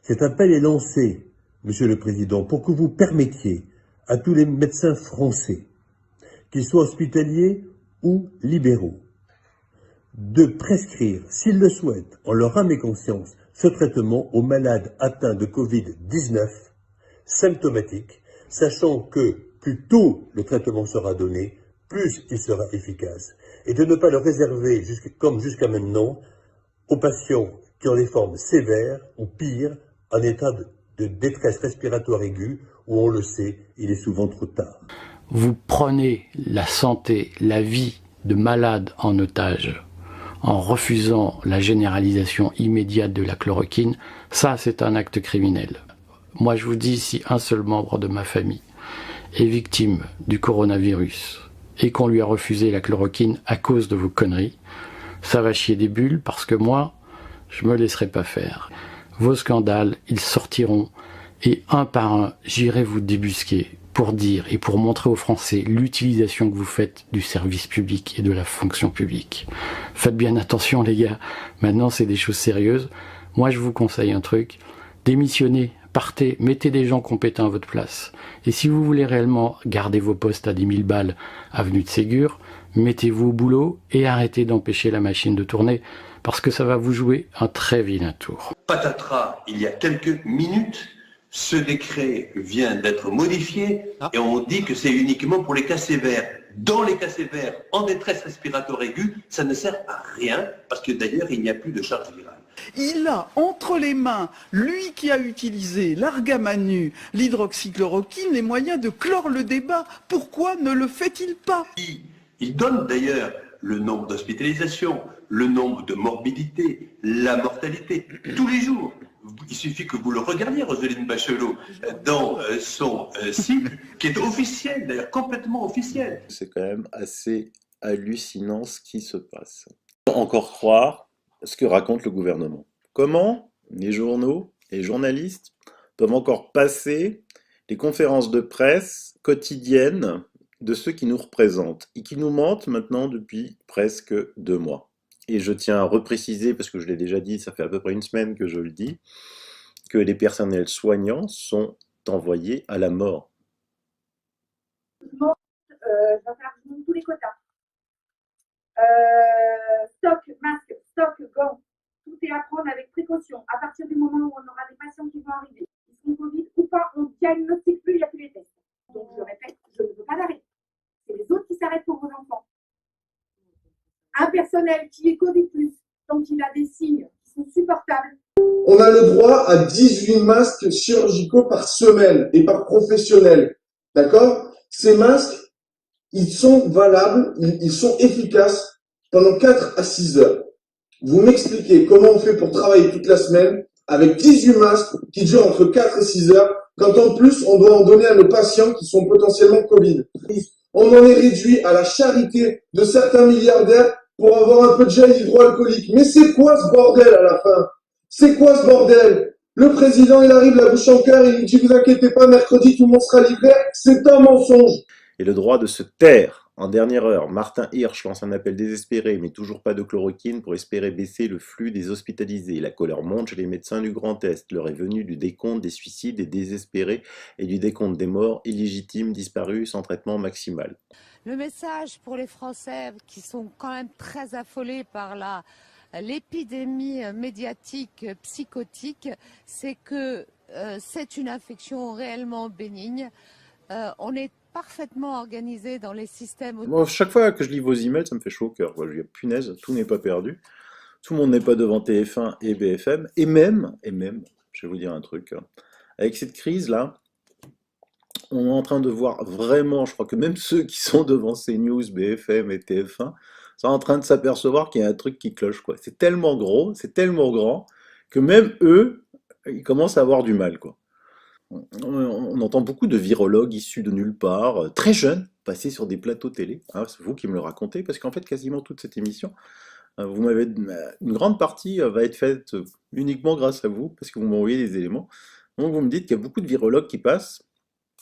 Cet appel est lancé, Monsieur le Président, pour que vous permettiez à tous les médecins français, qu'ils soient hospitaliers ou libéraux, de prescrire, s'ils le souhaitent, en leur âme et conscience, ce traitement aux malades atteints de Covid-19 symptomatiques, sachant que plus tôt le traitement sera donné, plus il sera efficace, et de ne pas le réserver, comme jusqu'à maintenant, aux patients qui ont des formes sévères ou pires, en état de détresse respiratoire aiguë, où on le sait, il est souvent trop tard. Vous prenez la santé, la vie de malades en otage en refusant la généralisation immédiate de la chloroquine, ça c'est un acte criminel. Moi je vous dis, si un seul membre de ma famille est victime du coronavirus et qu'on lui a refusé la chloroquine à cause de vos conneries, ça va chier des bulles parce que moi, je me laisserai pas faire. Vos scandales, ils sortiront et un par un, j'irai vous débusquer pour dire et pour montrer aux Français l'utilisation que vous faites du service public et de la fonction publique. Faites bien attention les gars, maintenant c'est des choses sérieuses. Moi je vous conseille un truc, démissionnez, partez, mettez des gens compétents à votre place. Et si vous voulez réellement garder vos postes à 10 000 balles avenue de Ségur, mettez-vous au boulot et arrêtez d'empêcher la machine de tourner, parce que ça va vous jouer un très vilain tour. Patatras, il y a quelques minutes, ce décret vient d'être modifié et on dit que c'est uniquement pour les cas sévères. Dans les cas sévères, en détresse respiratoire aiguë, ça ne sert à rien parce que d'ailleurs, il n'y a plus de charge virale. Il a entre les mains, lui qui a utilisé l'argamanu, l'hydroxychloroquine, les moyens de clore le débat. Pourquoi ne le fait-il pas? Il donne d'ailleurs le nombre d'hospitalisations, le nombre de morbidités, la mortalité, tous les jours. Il suffit que vous le regardiez, Roselyne Bachelot, dans son site, qui est officiel, d'ailleurs complètement officiel. C'est quand même assez hallucinant ce qui se passe. Encore croire ce que raconte le gouvernement. Comment les journaux, les journalistes peuvent encore passer les conférences de presse quotidiennes de ceux qui nous représentent et qui nous mentent maintenant depuis presque 2 mois. Et je tiens à repréciser, parce que je l'ai déjà dit, ça fait à peu près une semaine que je le dis, que les personnels soignants sont envoyés à la mort. Je vais faire tous les quotas. Stock, masque, stock, gants, tout est à prendre avec précaution. À partir du moment où on aura des patients qui vont arriver, ils sont Covid ou pas, on diagnostique plus, il n'y a plus les tests. Donc je répète, je ne veux pas d'arrêt. C'est les autres qui s'arrêtent pour vos enfants. Un personnel qui est Covid+, donc il a des signes qui sont supportables. On a le droit à 18 masques chirurgicaux par semaine et par professionnel. D'accord? Ces masques, ils sont valables, ils sont efficaces pendant 4 à 6 heures. Vous m'expliquez comment on fait pour travailler toute la semaine avec 18 masques qui durent entre 4 et 6 heures, quand en plus on doit en donner à nos patients qui sont potentiellement Covid. On en est réduit à la charité de certains milliardaires pour avoir un peu de gel hydroalcoolique. Mais c'est quoi ce bordel à la fin? C'est quoi ce bordel? Le président, il arrive la bouche en cœur, il dit « Vous inquiétez pas, mercredi, tout le monde sera livré ». C'est un mensonge. Et le droit de se taire. En dernière heure, Martin Hirsch lance un appel désespéré, mais toujours pas de chloroquine pour espérer baisser le flux des hospitalisés. La colère monte chez les médecins du Grand Est. L'heure est venue du décompte des suicides des désespérés et du décompte des morts illégitimes disparus sans traitement maximal. Le message pour les Français qui sont quand même très affolés par l'épidémie médiatique psychotique, c'est que c'est une infection réellement bénigne. On est parfaitement organisé dans les systèmes. Bon, chaque fois que je lis vos emails, ça me fait chaud au cœur. Je dis, punaise, tout n'est pas perdu. Tout le monde n'est pas devant TF1 et BFM. Et même, je vais vous dire un truc, avec cette crise-là, on est en train de voir vraiment, je crois que même ceux qui sont devant CNews, BFM et TF1 sont en train de s'apercevoir qu'il y a un truc qui cloche, quoi. C'est tellement gros, c'est tellement grand, que même eux, ils commencent à avoir du mal, quoi. On entend beaucoup de virologues issus de nulle part, très jeunes, passer sur des plateaux télé. Hein, c'est vous qui me le racontez, parce qu'en fait, quasiment toute cette émission, une grande partie va être faite uniquement grâce à vous, parce que vous m'envoyez des éléments. Donc vous me dites qu'il y a beaucoup de virologues qui passent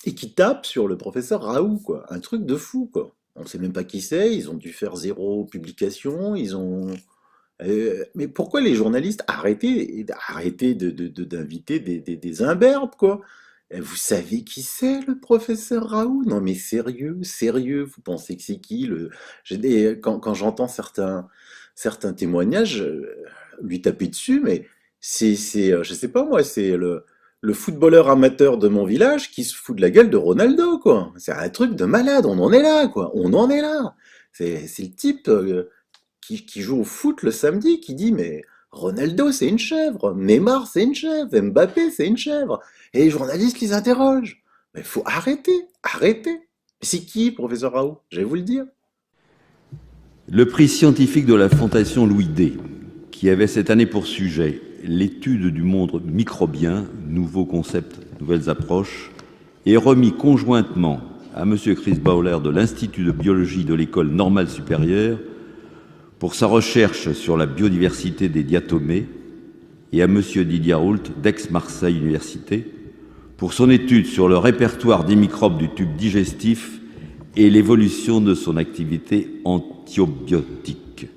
et qui tapent sur le professeur Raoult, quoi. Un truc de fou, quoi. On ne sait même pas qui c'est, ils ont dû faire 0 publication, ils ont Mais pourquoi les journalistes arrêtez d'inviter des imberbes, quoi? Vous savez qui c'est, le professeur Raoult? Non, mais sérieux, sérieux, vous pensez que c'est qui quand j'entends certains témoignages, lui taper dessus, mais je sais pas moi, c'est le footballeur amateur de mon village qui se fout de la gueule de Ronaldo, quoi. C'est un truc de malade, on en est là, quoi. On en est là. C'est le type qui joue au foot le samedi qui dit mais Ronaldo c'est une chèvre, Neymar c'est une chèvre, Mbappé c'est une chèvre. Et les journalistes les interrogent. Mais il faut arrêter, arrêter. C'est qui, professeur Raoult? Je vais vous le dire. Le prix scientifique de la Fondation Louis D, qui avait cette année pour sujet l'étude du monde microbien, nouveaux concepts, nouvelles approches, est remis conjointement à M. Chris Bauler de l'Institut de biologie de l'École normale supérieure pour sa recherche sur la biodiversité des diatomées et à M. Didier Raoult d'Aix-Marseille Université pour son étude sur le répertoire des microbes du tube digestif et l'évolution de son activité antibiotique.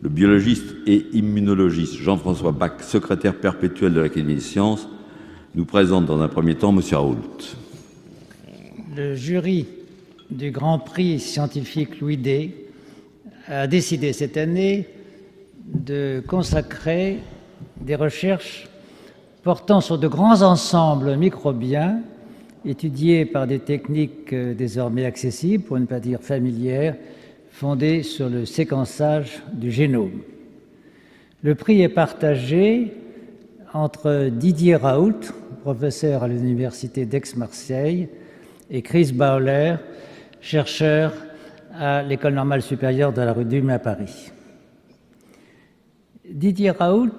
Le biologiste et immunologiste Jean-François Bach, secrétaire perpétuel de l'Académie des sciences, nous présente dans un premier temps M. Raoult. Le jury du Grand Prix scientifique Louis D a décidé cette année de consacrer des recherches portant sur de grands ensembles microbiens étudiés par des techniques désormais accessibles, pour ne pas dire familières, fondées sur le séquençage du génome. Le prix est partagé entre Didier Raoult, professeur à l'université d'Aix-Marseille, et Chris Bauler, chercheur à l'École normale supérieure de la rue d'Ulm à Paris. Didier Raoult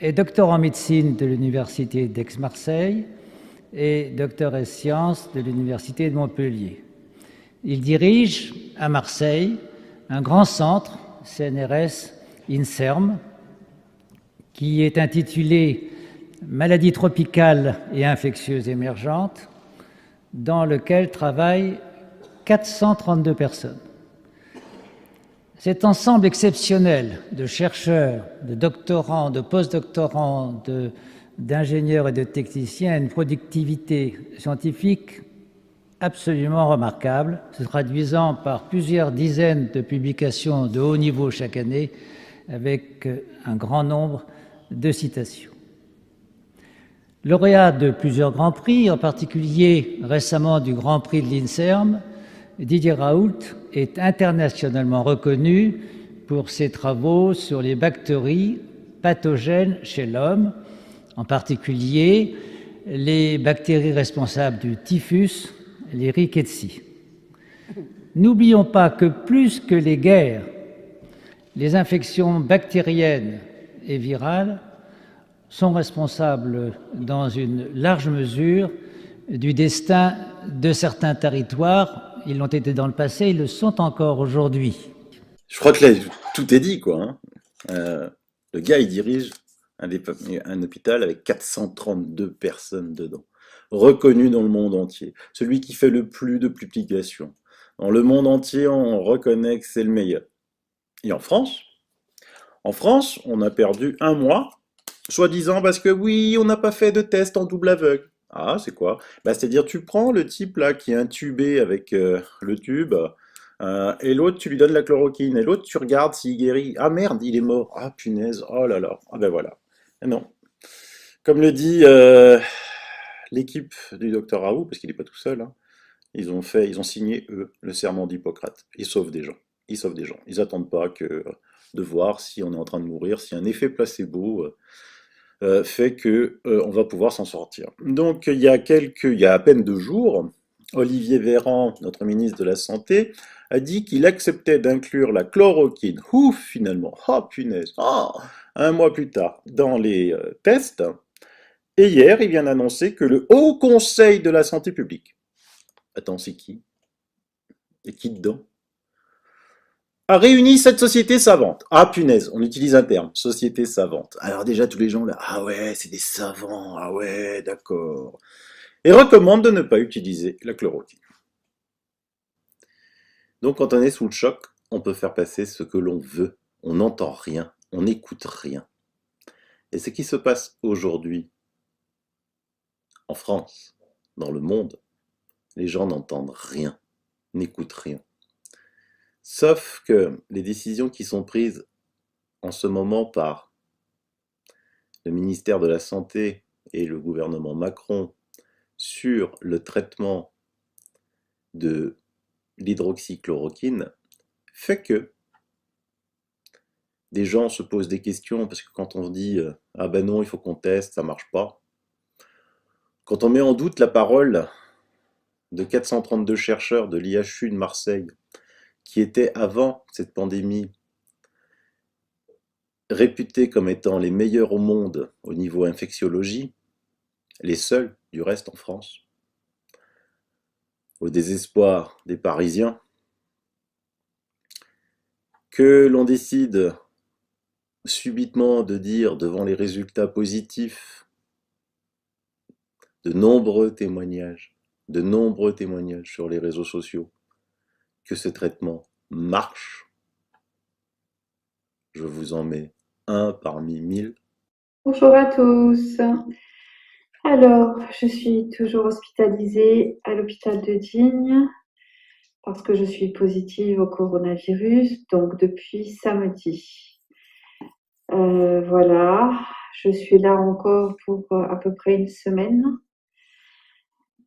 est docteur en médecine de l'université d'Aix-Marseille et docteur en sciences de l'université de Montpellier. Il dirige à Marseille un grand centre, CNRS INSERM, qui est intitulé Maladies tropicales et infectieuses émergentes, dans lequel travaillent 432 personnes. Cet ensemble exceptionnel de chercheurs, de doctorants, de postdoctorants, d'ingénieurs et de techniciens a une productivité scientifique absolument remarquable, se traduisant par plusieurs dizaines de publications de haut niveau chaque année, avec un grand nombre de citations. Lauréat de plusieurs grands prix, en particulier récemment du Grand Prix de l'INSERM, Didier Raoult est internationalement reconnu pour ses travaux sur les bactéries pathogènes chez l'homme, en particulier les bactéries responsables du typhus, les rickettsia. N'oublions pas que plus que les guerres, les infections bactériennes et virales sont responsables dans une large mesure du destin de certains territoires. Ils l'ont été dans le passé, ils le sont encore aujourd'hui. Je crois que là, tout est dit, quoi. Le gars, il dirige un hôpital avec 432 personnes dedans, reconnu dans le monde entier. Celui qui fait le plus de publications. Dans le monde entier, on reconnaît que c'est le meilleur. Et en France, on a perdu un mois, soi-disant parce que oui, on n'a pas fait de test en double aveugle. Ah, c'est quoi? C'est-à-dire, tu prends le type là qui est intubé avec le tube, et l'autre, tu lui donnes la chloroquine, et l'autre, tu regardes s'il guérit. Ah merde, il est mort. Ah punaise, oh là là. Ah ben voilà. Et non. Comme le dit l'équipe du docteur Raoult, parce qu'il n'est pas tout seul, hein, ils ont signé, eux, le serment d'Hippocrate. Ils sauvent des gens. Ils sauvent des gens. Ils n'attendent pas de voir si on est en train de mourir, si un effet placebo fait que on va pouvoir s'en sortir. Donc il y a à peine 2 jours, Olivier Véran, notre ministre de la Santé, a dit qu'il acceptait d'inclure la chloroquine, ouf finalement, oh punaise, un mois plus tard, dans les tests. Et hier, il vient d'annoncer que le Haut Conseil de la Santé publique, attends, c'est qui? Et qui dedans? A réuni cette société savante. Ah punaise, on utilise un terme, société savante. Alors déjà tous les gens là, ah ouais, c'est des savants, ah ouais, d'accord. Et recommande de ne pas utiliser la chloroquine. Donc quand on est sous le choc, on peut faire passer ce que l'on veut. On n'entend rien, On n'écoute rien. Et ce qui se passe aujourd'hui, en France, dans le monde, les gens n'entendent rien, n'écoutent rien. Sauf que les décisions qui sont prises en ce moment par le ministère de la Santé et le gouvernement Macron sur le traitement de l'hydroxychloroquine fait que des gens se posent des questions, parce que quand on dit « Ah ben non, il faut qu'on teste, ça marche pas », quand on met en doute la parole de 432 chercheurs de l'IHU de Marseille, qui étaient avant cette pandémie réputés comme étant les meilleurs au monde au niveau infectiologie, les seuls du reste en France, au désespoir des Parisiens, que l'on décide subitement de dire devant les résultats positifs de nombreux témoignages sur les réseaux sociaux, que ce traitement marche. Je vous en mets un parmi 1000. Bonjour à tous. Alors, je suis toujours hospitalisée à l'hôpital de Digne parce que je suis positive au coronavirus, donc depuis samedi. Voilà, je suis là encore pour à peu près une semaine.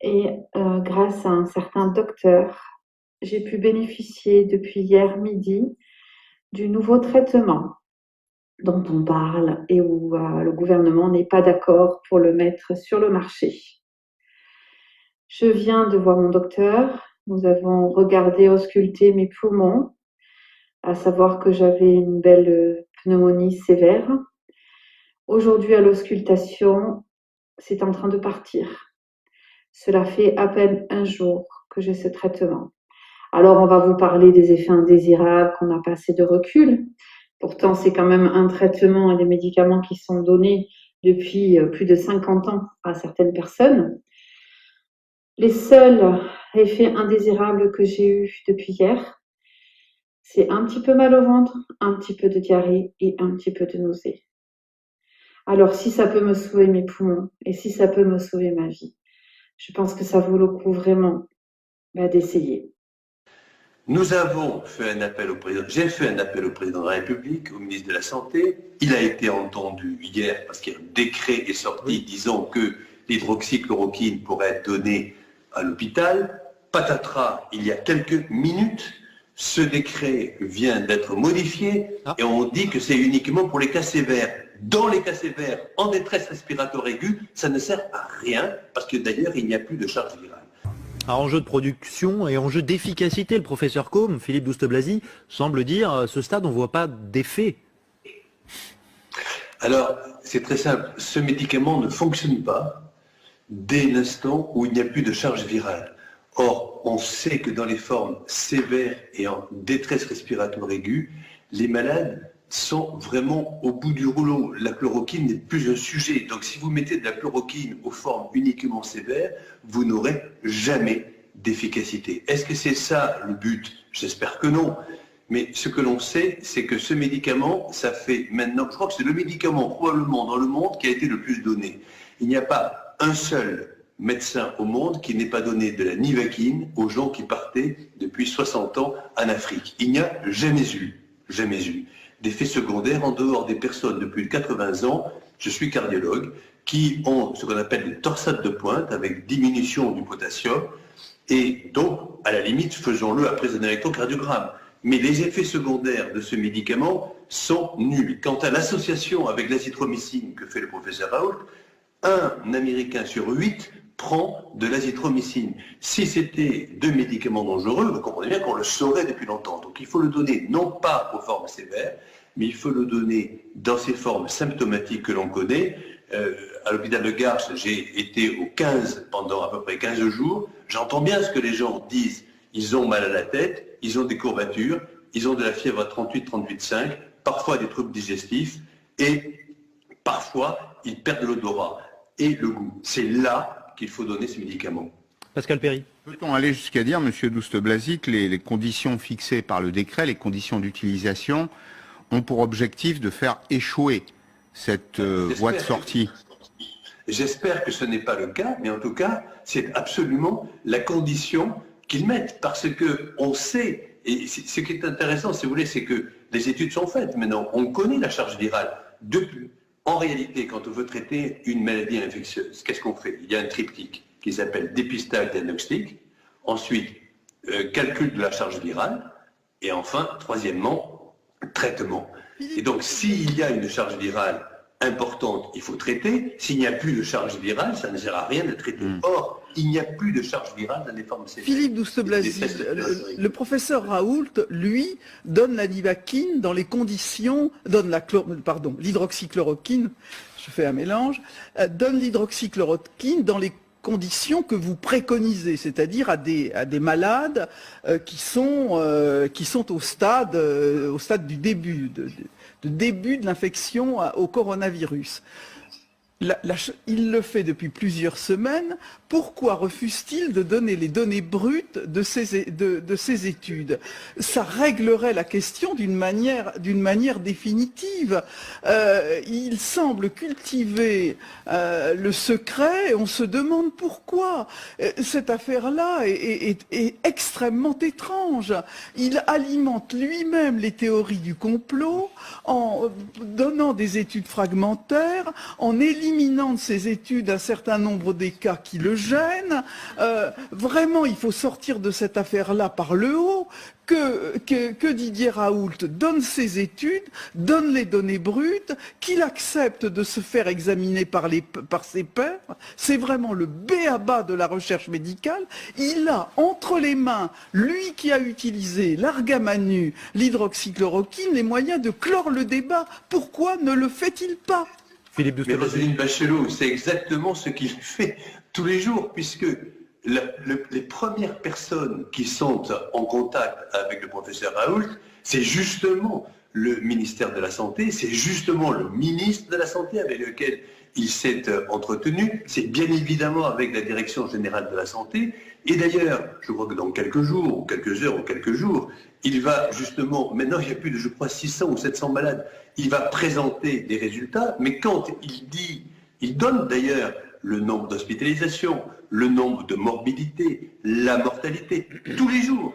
Et grâce à un certain docteur, j'ai pu bénéficier depuis hier midi du nouveau traitement dont on parle et où le gouvernement n'est pas d'accord pour le mettre sur le marché. Je viens de voir mon docteur. Nous avons regardé, ausculté mes poumons, à savoir que j'avais une belle pneumonie sévère. Aujourd'hui, à l'auscultation, c'est en train de partir. Cela fait à peine un jour que j'ai ce traitement. Alors, on va vous parler des effets indésirables, qu'on n'a pas assez de recul. Pourtant, c'est quand même un traitement et des médicaments qui sont donnés depuis plus de 50 ans à certaines personnes. Les seuls effets indésirables que j'ai eus depuis hier, c'est un petit peu mal au ventre, un petit peu de diarrhée et un petit peu de nausée. Alors, si ça peut me sauver mes poumons et si ça peut me sauver ma vie, je pense que ça vaut le coup vraiment d'essayer. Nous avons fait un appel au président, j'ai fait un appel au président de la République, au ministre de la Santé. Il a été entendu hier parce qu'un décret est sorti disant que l'hydroxychloroquine pourrait être donnée à l'hôpital. Patatras, il y a quelques minutes, ce décret vient d'être modifié et on dit que c'est uniquement pour les cas sévères. Dans les cas sévères, en détresse respiratoire aiguë, ça ne sert à rien parce que d'ailleurs, il n'y a plus de charge virale. Enjeu de production et enjeu d'efficacité, le professeur Côme, Philippe Douste-Blazy, semble dire à ce stade, on ne voit pas d'effet. Alors, c'est très simple. Ce médicament ne fonctionne pas dès l'instant où il n'y a plus de charge virale. Or, on sait que dans les formes sévères et en détresse respiratoire aiguë, les malades sont vraiment au bout du rouleau. La chloroquine n'est plus un sujet. Donc si vous mettez de la chloroquine aux formes uniquement sévères, vous n'aurez jamais d'efficacité. Est-ce que c'est ça le but? J'espère que non. Mais ce que l'on sait, c'est que ce médicament, ça fait maintenant, je crois que c'est le médicament probablement dans le monde qui a été le plus donné. Il n'y a pas un seul médecin au monde qui n'ait pas donné de la nivaquine aux gens qui partaient depuis 60 ans en Afrique. Il n'y a jamais eu d'effets secondaires en dehors des personnes de plus de 80 ans, je suis cardiologue, qui ont ce qu'on appelle des torsades de pointe avec diminution du potassium, et donc, à la limite, faisons-le après un électrocardiogramme. Mais les effets secondaires de ce médicament sont nuls. Quant à l'association avec l'azithromycine que fait le professeur Raoult, un Américain sur 8 prend de l'azithromycine. Si c'était deux médicaments dangereux, vous comprenez bien qu'on le saurait depuis longtemps. Donc il faut le donner non pas aux formes sévères, mais il faut le donner dans ces formes symptomatiques que l'on connaît. À l'hôpital de Garches, j'ai été au 15 pendant à peu près 15 jours. J'entends bien ce que les gens disent. Ils ont mal à la tête, ils ont des courbatures, ils ont de la fièvre à 38,5, parfois des troubles digestifs, et parfois ils perdent l'odorat et le goût. C'est là qu'il faut donner ces médicaments. Pascal Perry. Peut-on aller jusqu'à dire, Monsieur Douste-Blazy, que les conditions fixées par le décret, les conditions d'utilisation, ont pour objectif de faire échouer cette voie de sortie. J'espère que ce n'est pas le cas, mais en tout cas, c'est absolument la condition qu'ils mettent, parce que on sait, et ce qui est intéressant, si vous voulez, c'est que les études sont faites maintenant, on connaît la charge virale. En réalité, quand on veut traiter une maladie infectieuse, qu'est-ce qu'on fait? Il y a un triptyque qui s'appelle dépistage diagnostic, ensuite calcul de la charge virale, et enfin, troisièmement, traitement. Et donc, s'il y a une charge virale importante, il faut traiter. S'il n'y a plus de charge virale, ça ne sert à rien de traiter. Or, il n'y a plus de charge virale dans les formes sévères. Philippe Douste-Blazy, le professeur Raoult, lui, donne la livaquine dans les conditions, l'hydroxychloroquine, je fais un mélange, donne l'hydroxychloroquine dans les conditions que vous préconisez, c'est-à-dire à des malades qui sont au stade du début, de début de l'infection au coronavirus. Il le fait depuis plusieurs semaines. Pourquoi refuse-t-il de donner les données brutes de ces études? Ça réglerait la question d'une manière définitive. Il semble cultiver le secret. On se demande pourquoi. Cette affaire-là est extrêmement étrange. Il alimente lui-même les théories du complot en donnant des études fragmentaires, en éliminant de ces études un certain nombre des cas qui le gênent. Vraiment, il faut sortir de cette affaire-là par le haut. Que Didier Raoult donne ses études, donne les données brutes, qu'il accepte de se faire examiner par ses pairs. C'est vraiment le b.a.-ba de la recherche médicale. Il a entre les mains, lui qui a utilisé l'argamanu, l'hydroxychloroquine, les moyens de clore le débat. Pourquoi ne le fait-il pas? Mais Roselyne Bachelot, c'est exactement ce qu'il fait tous les jours, puisque les premières personnes qui sont en contact avec le professeur Raoult, c'est justement le ministère de la Santé, c'est justement le ministre de la Santé avec lequel il s'est entretenu, c'est bien évidemment avec la Direction générale de la Santé, et d'ailleurs, je crois que dans quelques jours, ou quelques heures, ou quelques jours, il va justement, maintenant il y a plus de, je crois, 600 ou 700 malades, il va présenter des résultats, mais quand il donne d'ailleurs le nombre d'hospitalisations, le nombre de morbidités, la mortalité, tous les jours.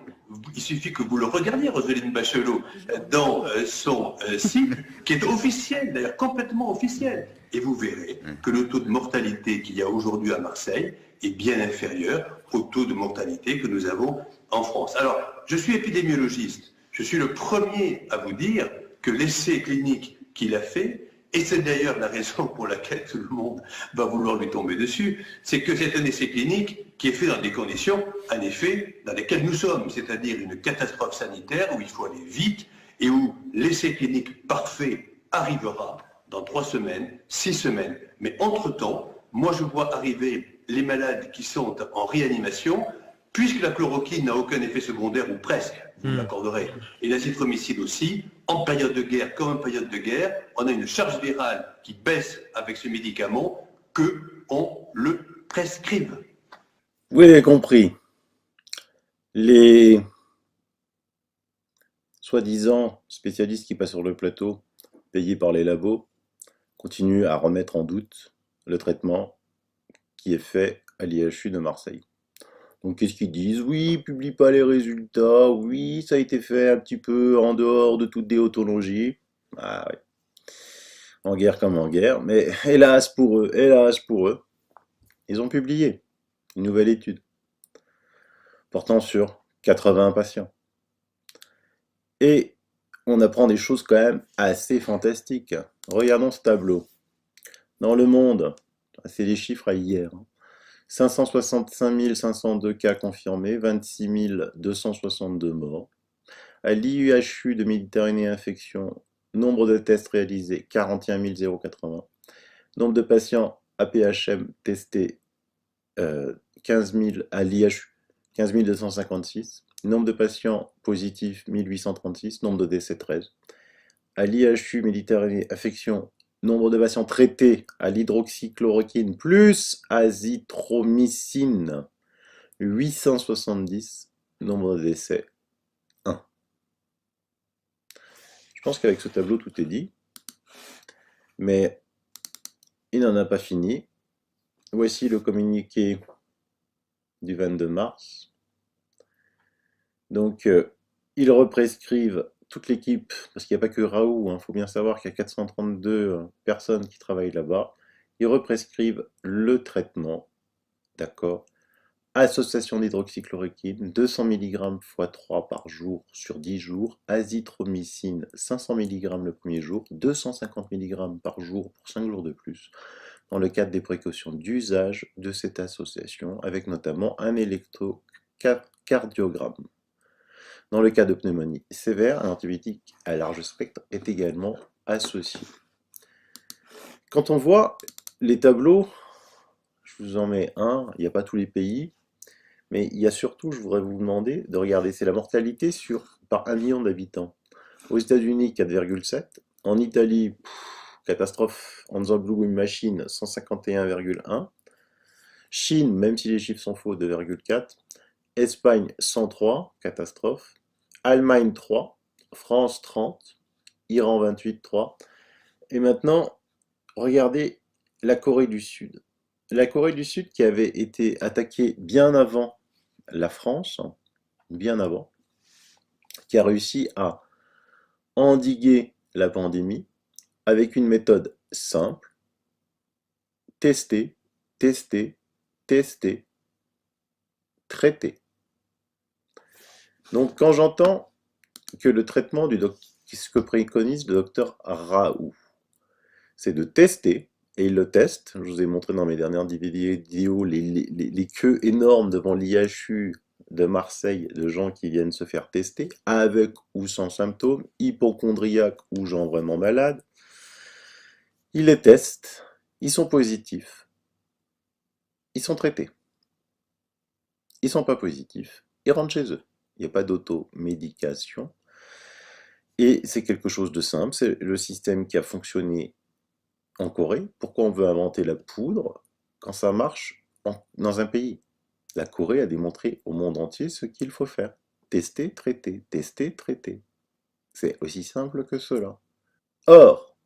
Il suffit que vous le regardiez, Roselyne Bachelot, dans son site, qui est officiel, d'ailleurs complètement officiel. Et vous verrez que le taux de mortalité qu'il y a aujourd'hui à Marseille est bien inférieur au taux de mortalité que nous avons en France. Alors, je suis épidémiologiste. Je suis le premier à vous dire que l'essai clinique qu'il a fait, et c'est d'ailleurs la raison pour laquelle tout le monde va vouloir lui tomber dessus, c'est que c'est un essai clinique qui est fait dans des conditions, en effet, dans lesquelles nous sommes, c'est-à-dire une catastrophe sanitaire où il faut aller vite et où l'essai clinique parfait arrivera dans 3 semaines, 6 semaines. Mais entre-temps, moi je vois arriver les malades qui sont en réanimation, puisque la chloroquine n'a aucun effet secondaire, ou presque, vous m'accorderez, et l'azithromycine aussi, en période de guerre comme en période de guerre, on a une charge virale qui baisse avec ce médicament que on le prescrive. Vous avez compris. Les soi-disant spécialistes qui passent sur le plateau, payés par les labos, continuent à remettre en doute le traitement qui est fait à l'IHU de Marseille. Donc qu'est-ce qu'ils disent? Oui, ils ne publient pas les résultats, oui, ça a été fait un petit peu en dehors de toute déontologie. Ah oui. En guerre comme en guerre, mais hélas pour eux, ils ont publié une nouvelle étude portant sur 80 patients. Et on apprend des choses quand même assez fantastiques. Regardons ce tableau. Dans le monde, c'est les chiffres à hier, 565 502 cas confirmés, 26 262 morts. À l'IUHU de Méditerranée Infection, nombre de tests réalisés, 41 080. Nombre de patients APHM testés, 15 000 à l'IHU, 15 256. Nombre de patients positifs, 1836. Nombre de décès, 13. À l'IHU Méditerranée Infection, nombre de patients traités à l'hydroxychloroquine plus azithromycine, 870. Nombre de décès, 1. Je pense qu'avec ce tableau, tout est dit. Mais il n'en a pas fini. Voici le communiqué du 22 mars. Donc, ils represcrivent toute l'équipe, parce qu'il n'y a pas que Raoult, il faut bien savoir qu'il y a 432 personnes qui travaillent là-bas. Ils represcrivent le traitement, d'accord? Association d'hydroxychloroquine, 200 mg x 3 par jour sur 10 jours, azithromycine, 500 mg le premier jour, 250 mg par jour pour 5 jours de plus, dans le cadre des précautions d'usage de cette association, avec notamment un électrocardiogramme. Dans le cas de pneumonie sévère, un antibiotique à large spectre est également associé. Quand on voit les tableaux, je vous en mets un, il n'y a pas tous les pays, mais il y a surtout, je voudrais vous demander de regarder, c'est la mortalité par 1 million d'habitants. Aux États-Unis, 4,7. En Italie, catastrophe, Hansa Blue Machine, 151,1. Chine, même si les chiffres sont faux, 2,4. Espagne, 103, catastrophe. Allemagne, 3. France, 30. Iran, 28, 3. Et maintenant, regardez la Corée du Sud. La Corée du Sud qui avait été attaquée bien avant la France, bien avant, qui a réussi à endiguer la pandémie avec une méthode simple, tester, tester, tester, traiter. Donc quand j'entends que le traitement ce que préconise le docteur Raoult, c'est de tester, et il le teste. Je vous ai montré dans mes dernières vidéos les queues énormes devant l'IHU de Marseille de gens qui viennent se faire tester, avec ou sans symptômes, hypochondriaques ou gens vraiment malades. Ils les testent, ils sont positifs, ils sont traités. Ils ne sont pas positifs, ils rentrent chez eux. Il n'y a pas d'automédication. Et c'est quelque chose de simple, c'est le système qui a fonctionné en Corée. Pourquoi on veut inventer la poudre quand ça marche dans un pays? La Corée a démontré au monde entier ce qu'il faut faire. Tester, traiter, tester, traiter. C'est aussi simple que cela. Or,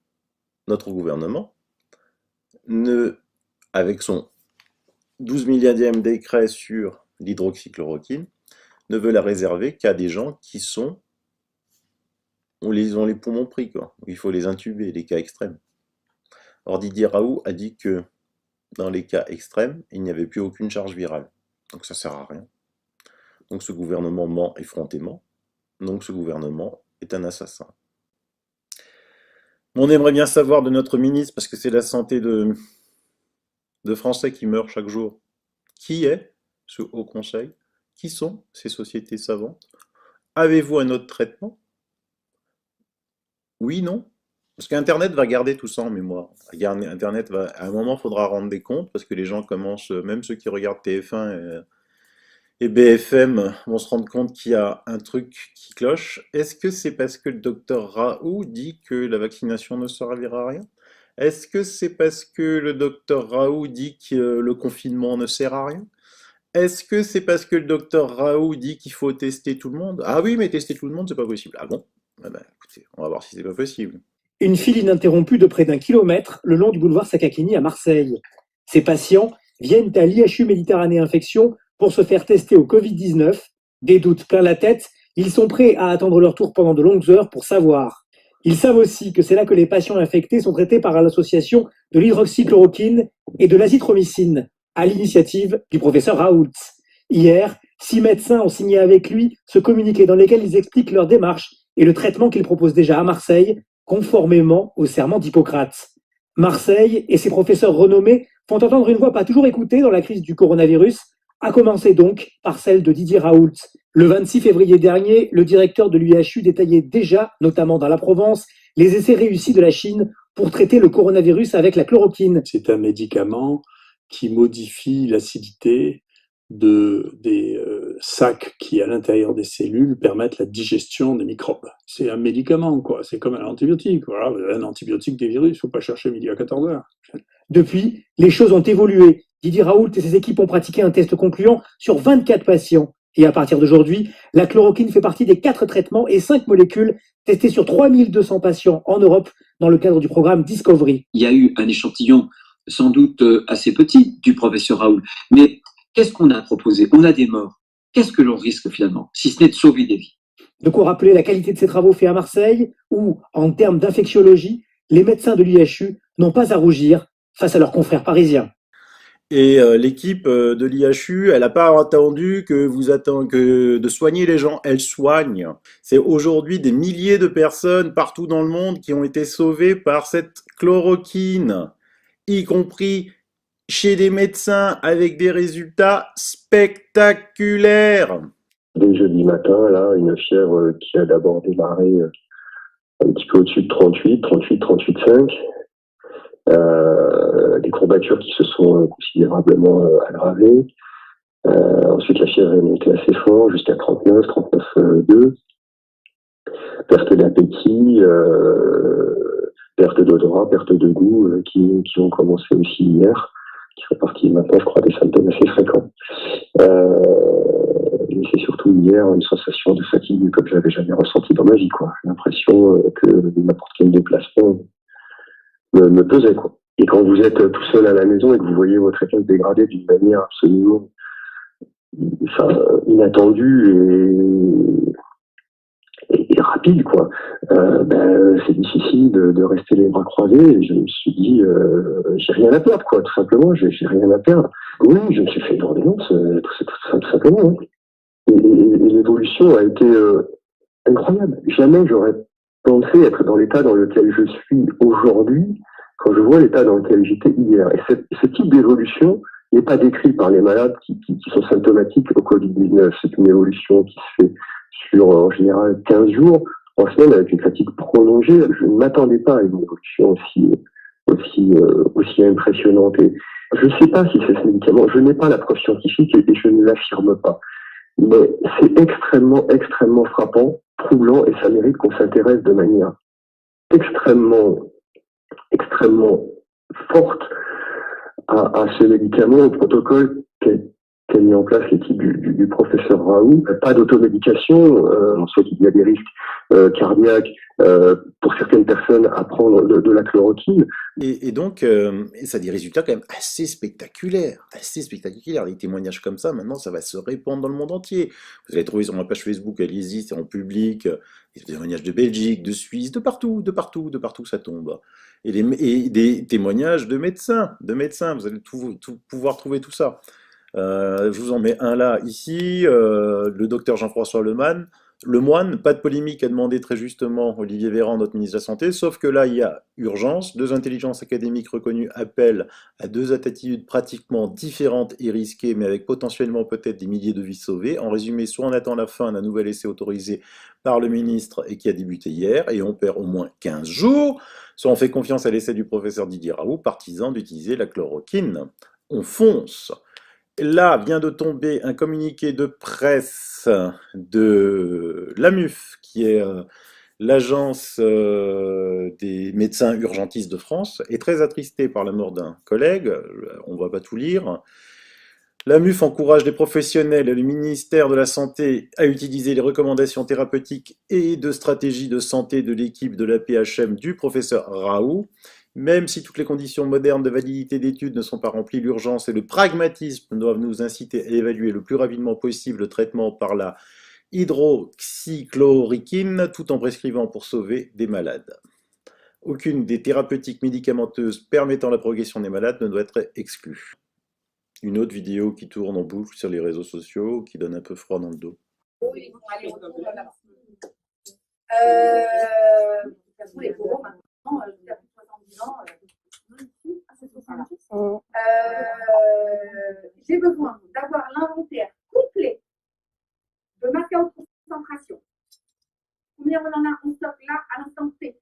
notre gouvernement, avec son 12 milliardième décret sur l'hydroxychloroquine, ne veut la réserver qu'à des gens qui ont les poumons pris, quoi. Il faut les intuber, les cas extrêmes. Or, Didier Raoult a dit que dans les cas extrêmes, il n'y avait plus aucune charge virale. Donc ça ne sert à rien. Donc ce gouvernement ment effrontément. Donc ce gouvernement est un assassin. On aimerait bien savoir de notre ministre, parce que c'est la santé de Français qui meurent chaque jour. Qui est ce Haut Conseil? Qui sont ces sociétés savantes? Avez-vous un autre traitement? Oui, non? Parce qu'Internet va garder tout ça en mémoire. Internet à un moment, il faudra rendre des comptes, parce que les gens commencent, même ceux qui regardent TF1 et BFM, vont se rendre compte qu'il y a un truc qui cloche. Est-ce que c'est parce que le docteur Raoult dit que la vaccination ne servira à rien? Est-ce que c'est parce que le docteur Raoult dit que le confinement ne sert à rien? Est-ce que c'est parce que le docteur Raoult dit qu'il faut tester tout le monde? Ah oui, mais tester tout le monde, c'est pas possible. Ah bon? Ah ben, écoutez, on va voir si c'est pas possible. Une file ininterrompue de près d'1 kilomètre le long du boulevard Sakakini à Marseille. Ces patients viennent à l'IHU Méditerranée Infection pour se faire tester au Covid-19. Des doutes plein la tête, ils sont prêts à attendre leur tour pendant de longues heures pour savoir. Ils savent aussi que c'est là que les patients infectés sont traités par l'association de l'hydroxychloroquine et de l'azithromycine, à l'initiative du professeur Raoult. Hier, 6 médecins ont signé avec lui ce communiqué dans lequel ils expliquent leur démarche et le traitement qu'ils proposent déjà à Marseille, conformément au serment d'Hippocrate. Marseille et ses professeurs renommés font entendre une voix pas toujours écoutée dans la crise du coronavirus, à commencer donc par celle de Didier Raoult. Le 26 février dernier, le directeur de l'IHU détaillait déjà, notamment dans la Provence, les essais réussis de la Chine pour traiter le coronavirus avec la chloroquine. C'est un médicament qui modifie l'acidité des sacs qui, à l'intérieur des cellules, permettent la digestion des microbes. C'est un médicament, quoi. C'est comme un antibiotique. Voilà, vous avez un antibiotique des virus, il ne faut pas chercher midi à 14h. Depuis, les choses ont évolué. Didier Raoult et ses équipes ont pratiqué un test concluant sur 24 patients. Et à partir d'aujourd'hui, la chloroquine fait partie des 4 traitements et 5 molécules testés sur 3200 patients en Europe dans le cadre du programme Discovery. Il y a eu un échantillon sans doute assez petit du professeur Raoul, mais qu'est-ce qu'on a proposé? On a des morts. Qu'est-ce que l'on risque finalement, si ce n'est de sauver des vies? De quoi rappeler la qualité de ces travaux faits à Marseille, où, en termes d'infectiologie, les médecins de l'IHU n'ont pas à rougir face à leurs confrères parisiens. Et l'équipe de l'IHU, elle n'a pas attendu que de soigner les gens, elle soigne. C'est aujourd'hui des milliers de personnes partout dans le monde qui ont été sauvées par cette chloroquine, y compris chez des médecins avec des résultats spectaculaires. Dès jeudi matin, là, une fièvre qui a d'abord démarré un petit peu au-dessus de 38,5. Des courbatures qui se sont considérablement aggravées. Ensuite, la fièvre est montée assez fort, jusqu'à 39,2. Perte d'appétit, perte d'odorat, perte de goût, qui ont commencé aussi hier, qui font partie maintenant, je crois, des symptômes assez fréquents. Et c'est surtout hier une sensation de fatigue comme je n'avais jamais ressenti dans ma vie, quoi. J'ai l'impression que n'importe quel déplacement me pesait, quoi. Et quand vous êtes tout seul à la maison et que vous voyez votre état se dégrader d'une manière absolument inattendue et rapide, quoi, c'est difficile de rester les bras croisés. Et je me suis dit, j'ai rien à perdre, quoi, tout simplement, j'ai rien à perdre. Oui, je me suis fait une ordonnance, tout simplement. Hein. Et l'évolution a été incroyable. Jamais j'aurais pensé être dans l'état dans lequel je suis aujourd'hui, quand je vois l'état dans lequel j'étais hier. Et ce type d'évolution n'est pas décrit par les malades qui sont symptomatiques au Covid-19. C'est une évolution qui se fait sur, en général, 15 jours, 3 semaines, avec une fatigue prolongée. Je ne m'attendais pas à une évolution aussi impressionnante. Et je ne sais pas si c'est ce médicament. Je n'ai pas la preuve scientifique et je ne l'affirme pas. Mais c'est extrêmement, extrêmement frappant, troublant, et ça mérite qu'on s'intéresse de manière extrêmement forte à ce médicament, au protocole qu'a mis en place l'équipe du professeur Raoult. Pas d'automédication, en soit qu'il y a des risques cardiaques pour certaines personnes à prendre de la chloroquine. Et donc, ça a des résultats quand même assez spectaculaires, Les témoignages comme ça, maintenant, ça va se répandre dans le monde entier. Vous allez trouver sur ma page Facebook, allez-y, c'est en public, des témoignages de Belgique, de Suisse, de partout, ça tombe. Et des témoignages de médecins, vous allez pouvoir trouver tout ça. Je vous en mets un là, ici, le docteur Jean-François Lemoine, pas de polémique, a demandé très justement Olivier Véran, notre ministre de la Santé, sauf que là, il y a urgence. 2 intelligences académiques reconnues appellent à 2 attitudes pratiquement différentes et risquées, mais avec potentiellement peut-être des milliers de vies sauvées. En résumé, soit on attend la fin d'un nouvel essai autorisé par le ministre et qui a débuté hier, et on perd au moins 15 jours, soit on fait confiance à l'essai du professeur Didier Raoult, partisan d'utiliser la chloroquine. On fonce. Là vient de tomber un communiqué de presse de l'AMUF, qui est l'agence des médecins urgentistes de France, est très attristée par la mort d'un collègue, on ne va pas tout lire. L'AMUF encourage les professionnels et le ministère de la Santé à utiliser les recommandations thérapeutiques et de stratégie de santé de l'équipe de la PHM du professeur Raoult. Même si toutes les conditions modernes de validité d'études ne sont pas remplies, l'urgence et le pragmatisme doivent nous inciter à évaluer le plus rapidement possible le traitement par la hydroxychloroquine, tout en prescrivant pour sauver des malades. Aucune des thérapeutiques médicamenteuses permettant la progression des malades ne doit être exclue. Une autre vidéo qui tourne en boucle sur les réseaux sociaux, qui donne un peu froid dans le dos. Oui, allez, j'ai besoin d'avoir l'inventaire complet de masques à haute concentration. Combien on en a en stock là à l'instant T?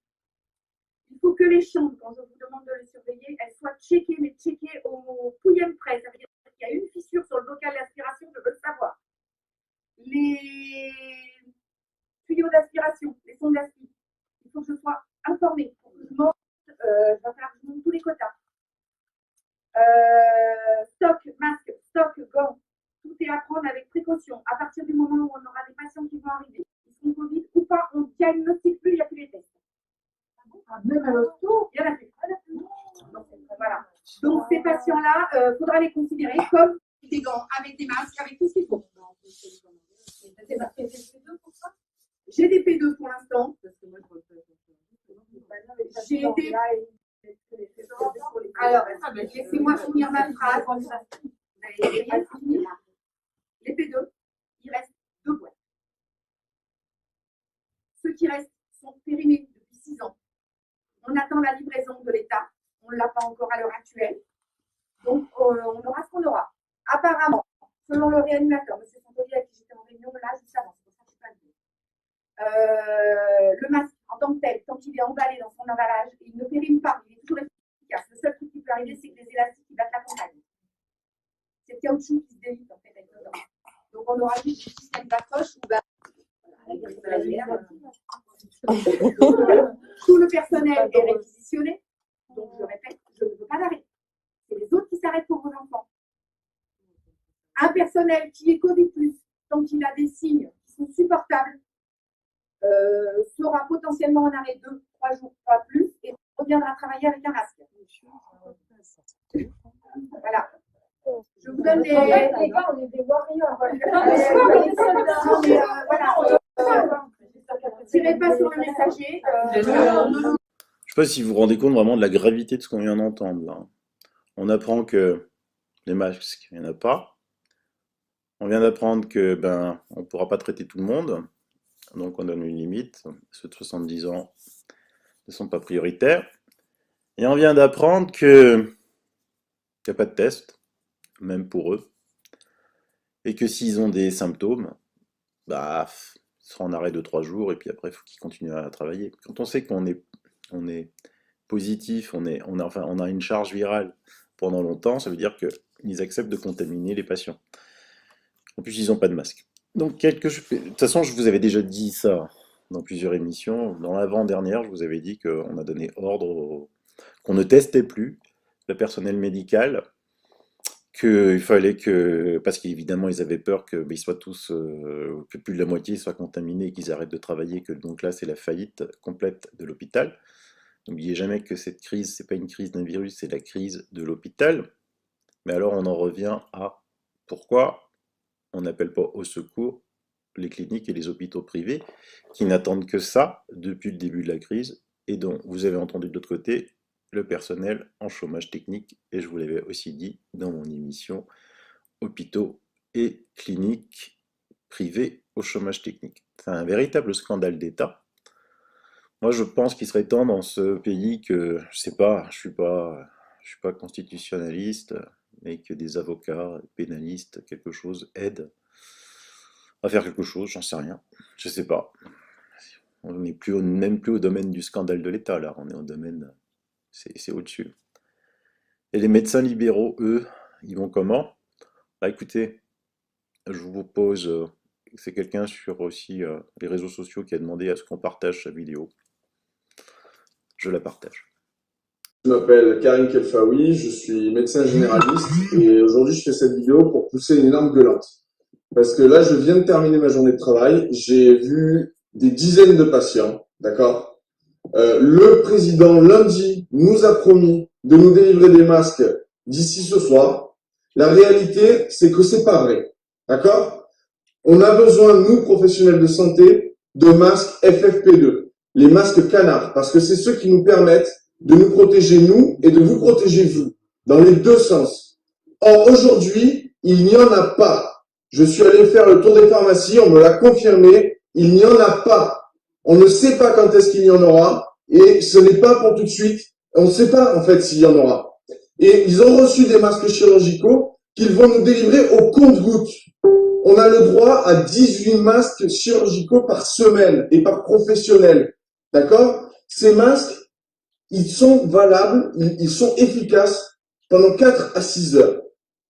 Il faut que les chambres, quand je vous demande de les surveiller, elles soient checkées, mais checkées au pouillem près. Ça veut dire qu'il y a une fissure sur le bocal d'aspiration, je veux le savoir. Les tuyaux d'aspiration, les sondes d'aspiration, il faut que je sois informée. Pour que je monte, je vais faire tous les quotas. est à prendre avec précaution. À partir du moment où on aura des patients qui vont arriver, ils seront Covid ou pas, on ne diagnostique plus, il n'y a plus les tests. Même à l'hosto, il n'y en a plus. Donc, voilà. Donc ces patients-là, il faudra les considérer comme des gants, avec des masques, avec tout ce qu'il faut. J'ai des P2 pour l'instant. J'ai des... Alors, laissez-moi finir ma phrase. Les P2, il reste 2 boîtes. Ceux qui restent sont périmés depuis 6 ans. On attend la livraison de l'État. On ne l'a pas encore à l'heure actuelle. Donc, on aura ce qu'on aura. Apparemment, selon le réanimateur, M. Santoli, avec qui j'étais en réunion là, juste avant, c'est pour ça que je ne suis pas venue. Le masque, en tant que tel, tant qu'il est emballé dans son emballage, il ne périme pas, il est toujours efficace. Le seul truc qui peut arriver, c'est que les élastiques qui battent la campagne. C'est le caoutchouc qui se délite, en fait, avec le temps. Donc, on aura juste des systèmes d'accroche où, tout le personnel est réquisitionné. Donc, je répète, je ne veux pas d'arrêt. C'est les autres qui s'arrêtent pour vos enfants. Un personnel qui est Covid+, tant qu'il a des signes qui sont supportables, sera potentiellement en arrêt 2-3 jours, pas plus, et reviendra travailler avec un masque. Voilà. Je vous donne des... Les gars, on est des warriors. Tirez pas sur le messager. Je ne sais pas si vous vous rendez compte vraiment de la gravité de ce qu'on vient d'entendre là. On apprend que les masques, il n'y en a pas. On vient d'apprendre que on ne pourra pas traiter tout le monde. Donc on donne une limite. Ceux de 70 ans ne sont pas prioritaires. Et on vient d'apprendre qu'il n'y a pas de test, même pour eux. Et que s'ils ont des symptômes, ils seront en arrêt de 3 jours et puis après il faut qu'ils continuent à travailler. Quand on sait qu'on est positif, on a une charge virale pendant longtemps, ça veut dire qu'ils acceptent de contaminer les patients. En plus, ils n'ont pas de masque. Donc, de toute façon, je vous avais déjà dit ça dans plusieurs émissions. Dans l'avant-dernière, je vous avais dit qu'on a donné ordre qu'on ne testait plus le personnel médical, qu'il fallait que, parce qu'évidemment, ils avaient peur qu'ils soient tous, que plus de la moitié soient contaminés et qu'ils arrêtent de travailler, que donc là, c'est la faillite complète de l'hôpital. N'oubliez jamais que cette crise, c'est pas une crise d'un virus, c'est la crise de l'hôpital. Mais alors, on en revient à pourquoi on n'appelle pas au secours les cliniques et les hôpitaux privés qui n'attendent que ça depuis le début de la crise et dont vous avez entendu de l'autre côté le personnel en chômage technique, et je vous l'avais aussi dit dans mon émission hôpitaux et cliniques privées au chômage technique. C'est un véritable scandale d'État. Moi, je pense qu'il serait temps dans ce pays que, je sais pas, je suis pas constitutionnaliste, mais que des avocats, pénalistes, quelque chose, aident à faire quelque chose, j'en sais rien, je sais pas. On n'est même plus au domaine du scandale de l'État, là, on est au domaine, c'est au-dessus. Et les médecins libéraux, eux, ils vont comment? Écoutez, je vous pose, c'est quelqu'un sur aussi les réseaux sociaux qui a demandé à ce qu'on partage sa vidéo. Je la partage. Je m'appelle Karim Kelfaoui, je suis médecin généraliste et aujourd'hui je fais cette vidéo pour pousser une énorme gueulante. Parce que là, je viens de terminer ma journée de travail, j'ai vu des dizaines de patients, d'accord? Le président, lundi, nous a promis de nous délivrer des masques d'ici ce soir. La réalité, c'est que c'est pas vrai, d'accord? On a besoin, nous, professionnels de santé, de masques FFP2, les masques canards, parce que c'est ceux qui nous permettent de nous protéger nous et de vous protéger vous, dans les deux sens. Or, aujourd'hui, il n'y en a pas. Je suis allé faire le tour des pharmacies, on me l'a confirmé, il n'y en a pas. On ne sait pas quand est-ce qu'il y en aura, et ce n'est pas pour tout de suite. On ne sait pas, en fait, s'il y en aura. Et ils ont reçu des masques chirurgicaux qu'ils vont nous délivrer au compte-gouttes. On a le droit à 18 masques chirurgicaux par semaine et par professionnel. D'accord? Ces masques, ils sont valables, ils sont efficaces pendant 4 à 6 heures.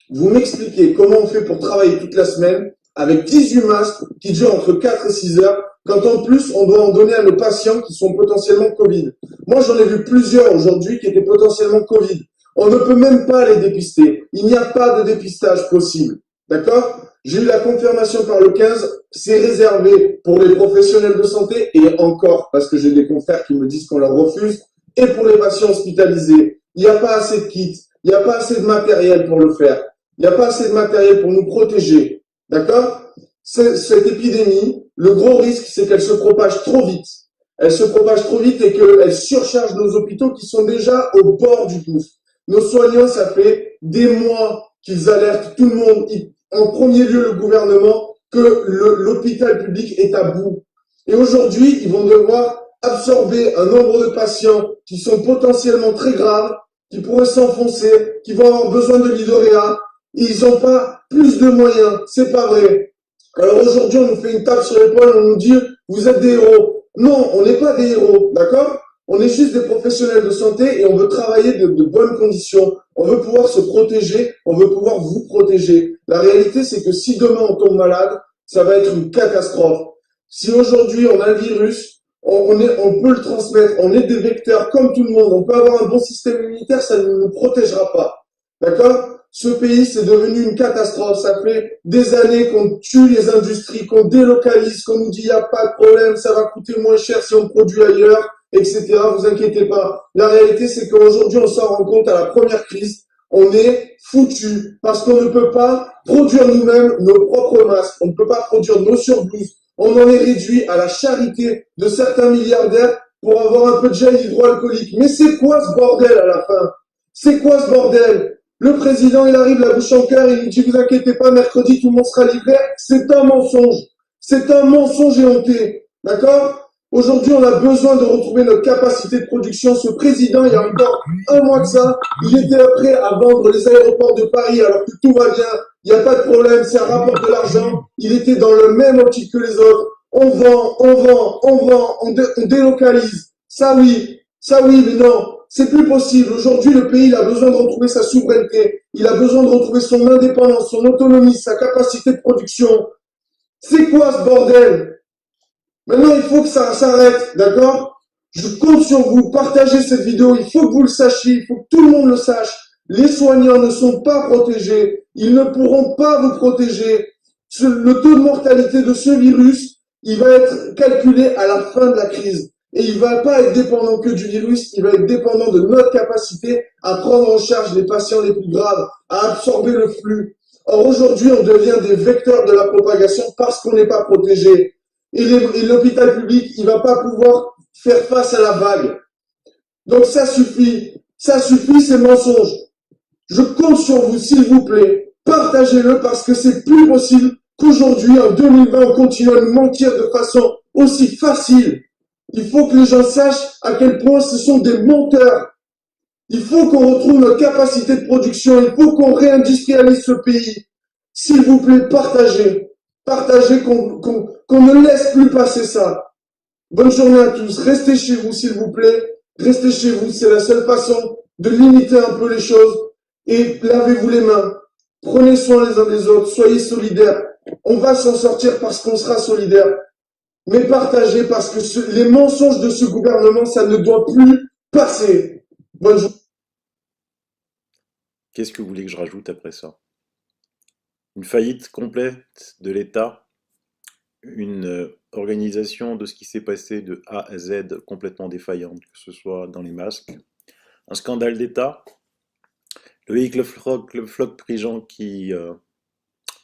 Vous m'expliquez comment on fait pour travailler toute la semaine avec 18 masques qui durent entre 4 et 6 heures, quand en plus on doit en donner à nos patients qui sont potentiellement Covid. Moi j'en ai vu plusieurs aujourd'hui qui étaient potentiellement Covid. On ne peut même pas les dépister. Il n'y a pas de dépistage possible. D'accord? J'ai eu la confirmation par le 15, c'est réservé pour les professionnels de santé et encore, parce que j'ai des confrères qui me disent qu'on leur refuse, et pour les patients hospitalisés. Il n'y a pas assez de kits, il n'y a pas assez de matériel pour le faire, il n'y a pas assez de matériel pour nous protéger. D'accord? Cette épidémie, le gros risque, c'est qu'elle se propage trop vite. Elle se propage trop vite et qu'elle surcharge nos hôpitaux qui sont déjà au bord du gouffre. Nos soignants, ça fait des mois qu'ils alertent tout le monde, en premier lieu le gouvernement, que l'hôpital public est à bout. Et aujourd'hui, ils vont devoir absorber un nombre de patients qui sont potentiellement très graves, qui pourraient s'enfoncer, qui vont avoir besoin de lits de réa. Ils n'ont pas plus de moyens, c'est pas vrai. Alors aujourd'hui, on nous fait une tape sur l'épaule, on nous dit « vous êtes des héros ». Non, on n'est pas des héros, d'accord? On est juste des professionnels de santé et on veut travailler de bonnes conditions. On veut pouvoir se protéger, on veut pouvoir vous protéger. La réalité, c'est que si demain on tombe malade, ça va être une catastrophe. Si aujourd'hui on a le virus, on peut le transmettre, on est des vecteurs comme tout le monde, on peut avoir un bon système immunitaire, ça ne nous protégera pas. D'accord? Ce pays, c'est devenu une catastrophe. Ça fait des années qu'on tue les industries, qu'on délocalise, qu'on nous dit il n'y a pas de problème, ça va coûter moins cher si on produit ailleurs, etc. Vous inquiétez pas. La réalité, c'est qu'aujourd'hui, on s'en rend compte à la première crise, on est foutu parce qu'on ne peut pas produire nous-mêmes nos propres masques, on ne peut pas produire nos surblouses. On en est réduit à la charité de certains milliardaires pour avoir un peu de gel hydroalcoolique. Mais c'est quoi ce bordel à la fin? C'est quoi ce bordel? Le président, il arrive la bouche en cœur, il nous dit, vous inquiétez pas, mercredi, tout le monde sera livré. C'est un mensonge. C'est un mensonge éhonté. D'accord? Aujourd'hui, on a besoin de retrouver notre capacité de production. Ce président, il y a encore un mois de ça, il était prêt à vendre les aéroports de Paris alors que tout va bien. Il n'y a pas de problème, ça rapporte de l'argent. Il était dans le même optique que les autres. On vend, on délocalise. Ça oui, mais non. C'est plus possible. Aujourd'hui, le pays, il a besoin de retrouver sa souveraineté. Il a besoin de retrouver son indépendance, son autonomie, sa capacité de production. C'est quoi ce bordel? Maintenant, il faut que ça s'arrête, d'accord? Je compte sur vous. Partagez cette vidéo. Il faut que vous le sachiez. Il faut que tout le monde le sache. Les soignants ne sont pas protégés. Ils ne pourront pas vous protéger. Le taux de mortalité de ce virus, il va être calculé à la fin de la crise. Et il va pas être dépendant que du virus, il va être dépendant de notre capacité à prendre en charge les patients les plus graves, à absorber le flux. Or, aujourd'hui, on devient des vecteurs de la propagation parce qu'on n'est pas protégé. Et l'hôpital public, il va pas pouvoir faire face à la vague. Donc, ça suffit ces mensonges. Je compte sur vous, s'il vous plaît. Partagez-le parce que c'est plus possible qu'aujourd'hui, en 2020, on continue à nous mentir de façon aussi facile. Il faut que les gens sachent à quel point ce sont des menteurs. Il faut qu'on retrouve notre capacité de production. Il faut qu'on réindustrialise ce pays. S'il vous plaît, partagez. Partagez qu'on ne laisse plus passer ça. Bonne journée à tous. Restez chez vous, s'il vous plaît. Restez chez vous. C'est la seule façon de limiter un peu les choses. Et lavez-vous les mains. Prenez soin les uns des autres. Soyez solidaires. On va s'en sortir parce qu'on sera solidaires. Mais partagez parce que les mensonges de ce gouvernement, ça ne doit plus passer. Bonne journée. Qu'est-ce que vous voulez que je rajoute après ça? Une faillite complète de l'État, une organisation de ce qui s'est passé de A à Z complètement défaillante, que ce soit dans les masques, un scandale d'État, le véhicule Floc Prigent qui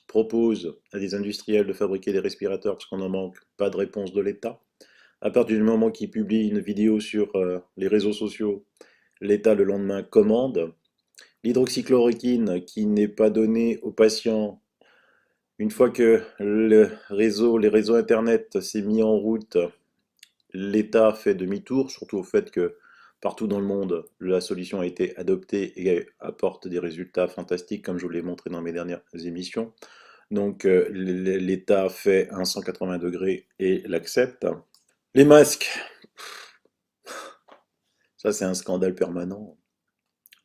propose à des industriels de fabriquer des respirateurs parce qu'on en manque, pas de réponse de l'État. À partir du moment qu'il publie une vidéo sur les réseaux sociaux, l'État le lendemain commande. L'hydroxychloroquine qui n'est pas donnée aux patients une fois que les réseaux Internet s'est mis en route, l'État fait demi-tour, surtout au fait que partout dans le monde, la solution a été adoptée et apporte des résultats fantastiques, comme je vous l'ai montré dans mes dernières émissions. Donc l'État fait un 180 degrés et l'accepte. Les masques, ça c'est un scandale permanent,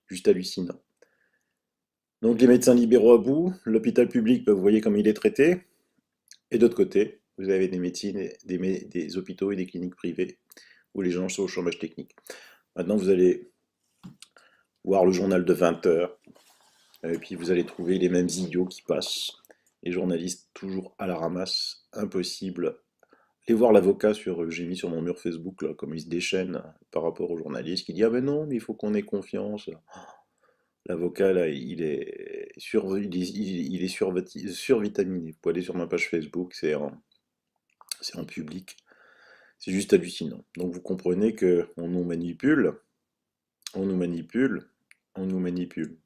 juste hallucinant. Donc les médecins libéraux à bout, l'hôpital public, vous voyez comme il est traité, et d'autre côté, vous avez des médecines, des hôpitaux et des cliniques privées où les gens sont au chômage technique. Maintenant vous allez voir le journal de 20 h, et puis vous allez trouver les mêmes idiots qui passent. Les journalistes toujours à la ramasse, impossible. Allez voir l'avocat j'ai mis sur mon mur Facebook, là, comme il se déchaîne par rapport aux journalistes, qui dit ah ben non, mais il faut qu'on ait confiance. L'avocat, là, il est survitaminé. Vous pouvez aller sur ma page Facebook, c'est en public. C'est juste hallucinant. Donc vous comprenez que on nous manipule, on nous manipule, on nous manipule.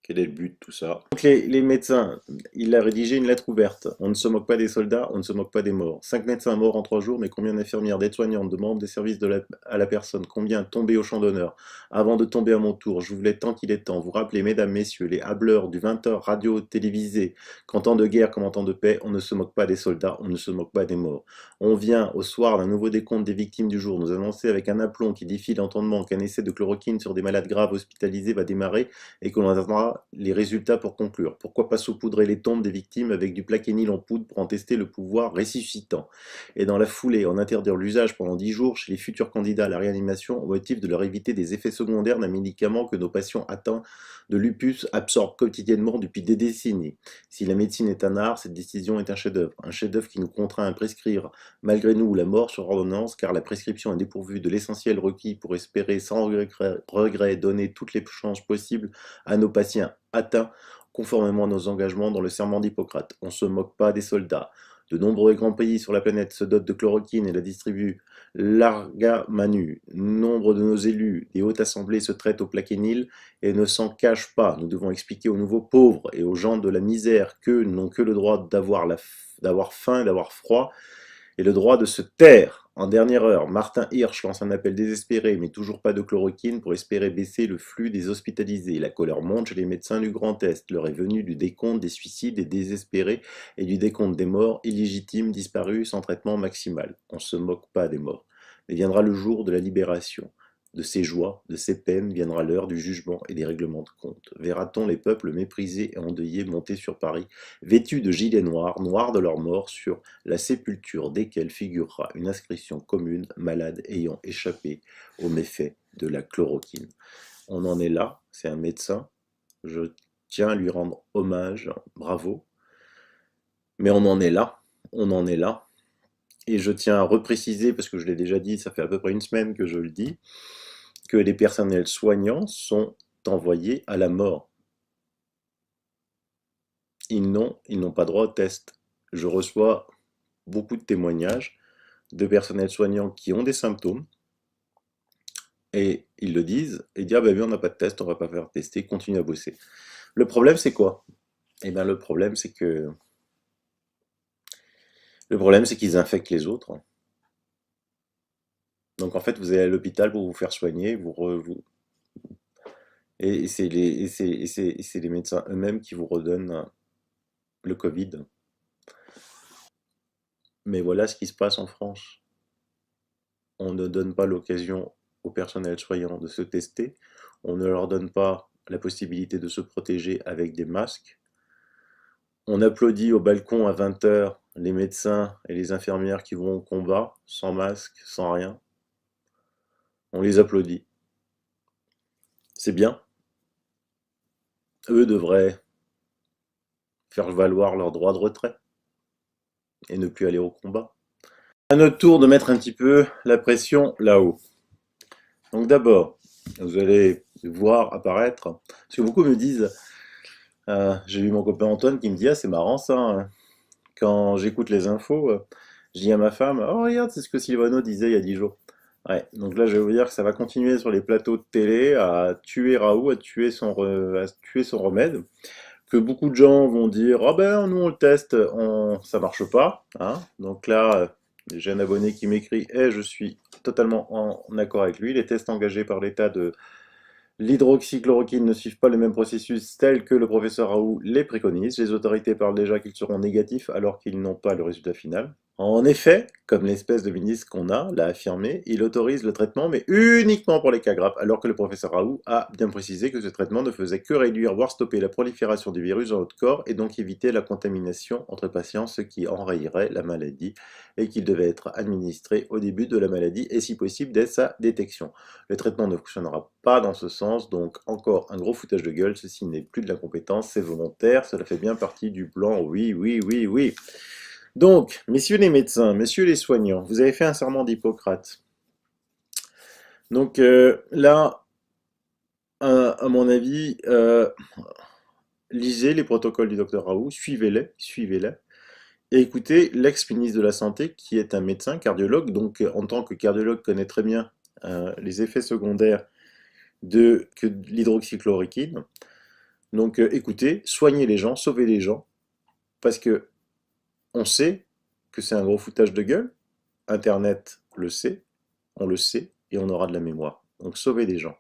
Quel est le but de tout ça? Donc les médecins, il a rédigé une lettre ouverte. On ne se moque pas des soldats, on ne se moque pas des morts. 5 médecins morts en 3 jours, mais combien d'infirmières, d'aides-soignantes, de membres des services à la personne? Combien tombés au champ d'honneur? Avant de tomber à mon tour, je voulais tant qu'il est temps. Vous rappelez, mesdames, messieurs, les hableurs du 20h radio télévisé, qu'en temps de guerre comme en temps de paix, on ne se moque pas des soldats, on ne se moque pas des morts. On vient, au soir d'un nouveau décompte des victimes du jour, nous annoncer avec un aplomb qui défie l'entendement qu'un essai de chloroquine sur des malades graves hospitalisés va démarrer et que l'on attendra les résultats pour conclure. Pourquoi pas saupoudrer les tombes des victimes avec du plaquenil en poudre pour en tester le pouvoir ressuscitant? Et dans la foulée, en interdire l'usage pendant 10 jours chez les futurs candidats à la réanimation au motif de leur éviter des effets secondaires d'un médicament que nos patients atteints de lupus absorbent quotidiennement depuis des décennies. Si la médecine est un art, cette décision est un chef-d'œuvre qui nous contraint à prescrire malgré nous la mort sur ordonnance, car la prescription est dépourvue de l'essentiel requis pour espérer sans regret donner toutes les chances possibles à nos patients atteints, conformément à nos engagements dans le serment d'Hippocrate. On ne se moque pas des soldats. De nombreux grands pays sur la planète se dotent de chloroquine et la distribuent larga manu. Nombre de nos élus des hautes assemblées se traitent au plaquenil et ne s'en cachent pas. Nous devons expliquer aux nouveaux pauvres et aux gens de la misère qu'eux n'ont que le droit d'avoir faim, d'avoir froid, et le droit de se taire. En dernière heure, Martin Hirsch lance un appel désespéré, mais toujours pas de chloroquine pour espérer baisser le flux des hospitalisés. La colère monte chez les médecins du Grand Est. L'heure est venue du décompte des suicides et désespérés et du décompte des morts illégitimes disparus sans traitement maximal. On ne se moque pas des morts. Mais viendra le jour de la libération. De ces joies, de ces peines, viendra l'heure du jugement et des règlements de compte. Verra-t-on les peuples méprisés et endeuillés monter sur Paris, vêtus de gilets noirs, noirs de leur mort, sur la sépulture desquels figurera une inscription commune, malade ayant échappé aux méfaits de la chloroquine. On en est là, c'est un médecin, je tiens à lui rendre hommage, bravo, mais on en est là, et je tiens à repréciser, parce que je l'ai déjà dit, ça fait à peu près une semaine que je le dis, que les personnels soignants sont envoyés à la mort. Ils n'ont pas droit au test. Je reçois beaucoup de témoignages de personnels soignants qui ont des symptômes, et ils le disent, et disent, ah ben oui, on n'a pas de test, on va pas faire tester, continue à bosser. Le problème, c'est quoi? Eh bien, le problème, c'est qu'ils infectent les autres. Donc en fait, vous allez à l'hôpital pour vous faire soigner, et c'est les médecins eux-mêmes qui vous redonnent le Covid. Mais voilà ce qui se passe en France. On ne donne pas l'occasion au personnel soignant de se tester, on ne leur donne pas la possibilité de se protéger avec des masques. On applaudit au balcon à 20h les médecins et les infirmières qui vont au combat, sans masque, sans rien. On les applaudit. C'est bien. Eux devraient faire valoir leur droit de retrait et ne plus aller au combat. À notre tour de mettre un petit peu la pression là-haut. Donc d'abord, vous allez voir apparaître, parce que beaucoup me disent, j'ai eu mon copain Antoine qui me dit, ah c'est marrant ça, hein. Quand j'écoute les infos, je dis à ma femme, oh regarde, c'est ce que Silvano disait il y a 10 jours. Ouais, donc là je vais vous dire que ça va continuer sur les plateaux de télé à tuer Raoult, à tuer son remède, que beaucoup de gens vont dire, ah ben nous on le teste, ça marche pas, hein. Donc là, j'ai un abonné qui m'écrit, et je suis totalement en accord avec lui, les tests engagés par l'État de l'hydroxychloroquine ne suivent pas le même processus tel que le professeur Raoult les préconise. Les autorités parlent déjà qu'ils seront négatifs alors qu'ils n'ont pas le résultat final. En effet, comme l'espèce de ministre qu'on a l'a affirmé, il autorise le traitement, mais uniquement pour les cas graves, alors que le professeur Raoult a bien précisé que ce traitement ne faisait que réduire, voire stopper la prolifération du virus dans notre corps et donc éviter la contamination entre patients, ce qui enrayerait la maladie, et qu'il devait être administré au début de la maladie et si possible dès sa détection. Le traitement ne fonctionnera pas dans ce sens, donc encore un gros foutage de gueule, ceci n'est plus de l'incompétence, c'est volontaire, cela fait bien partie du plan, oui, oui, oui, oui. Donc, messieurs les médecins, messieurs les soignants, vous avez fait un serment d'Hippocrate. Donc là, à mon avis, lisez les protocoles du docteur Raoult, suivez-les, et écoutez l'ex-ministre de la Santé, qui est un médecin cardiologue, donc en tant que cardiologue connaît très bien les effets secondaires de l'hydroxychloroquine. Donc écoutez, soignez les gens, sauvez les gens, parce que on sait que c'est un gros foutage de gueule. Internet le sait, on le sait, et on aura de la mémoire. Donc sauvez des gens.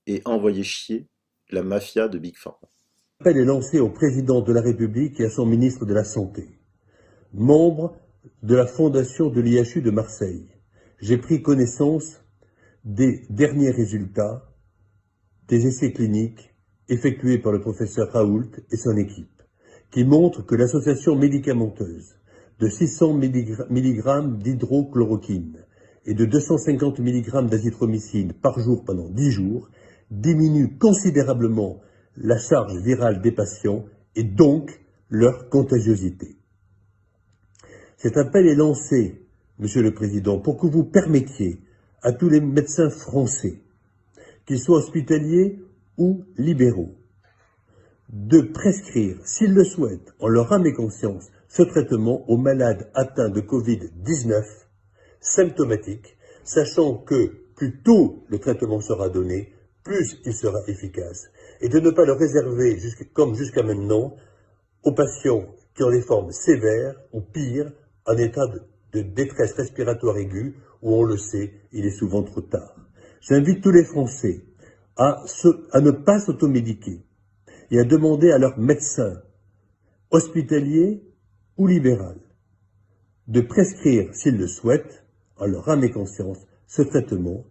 Et envoyez chier la mafia de Big Pharma. L'appel est lancé au président de la République et à son ministre de la Santé. Membre de la fondation de l'IHU de Marseille, j'ai pris connaissance des derniers résultats des essais cliniques effectués par le professeur Raoult et son équipe, qui montre que l'association médicamenteuse de 600 mg d'hydrochloroquine et de 250 mg d'azithromycine par jour pendant 10 jours diminue considérablement la charge virale des patients et donc leur contagiosité. Cet appel est lancé, Monsieur le Président, pour que vous permettiez à tous les médecins français, qu'ils soient hospitaliers ou libéraux, de prescrire, s'ils le souhaitent, en leur âme et conscience, ce traitement aux malades atteints de Covid-19 symptomatiques, sachant que plus tôt le traitement sera donné, plus il sera efficace, et de ne pas le réserver, comme jusqu'à maintenant, aux patients qui ont des formes sévères ou pires, en état de détresse respiratoire aiguë, où on le sait, il est souvent trop tard. J'invite tous les Français à ne pas s'automédiquer et à demander à leur médecin, hospitalier ou libéral, de prescrire, s'ils le souhaitent, en leur âme et conscience, ce traitement,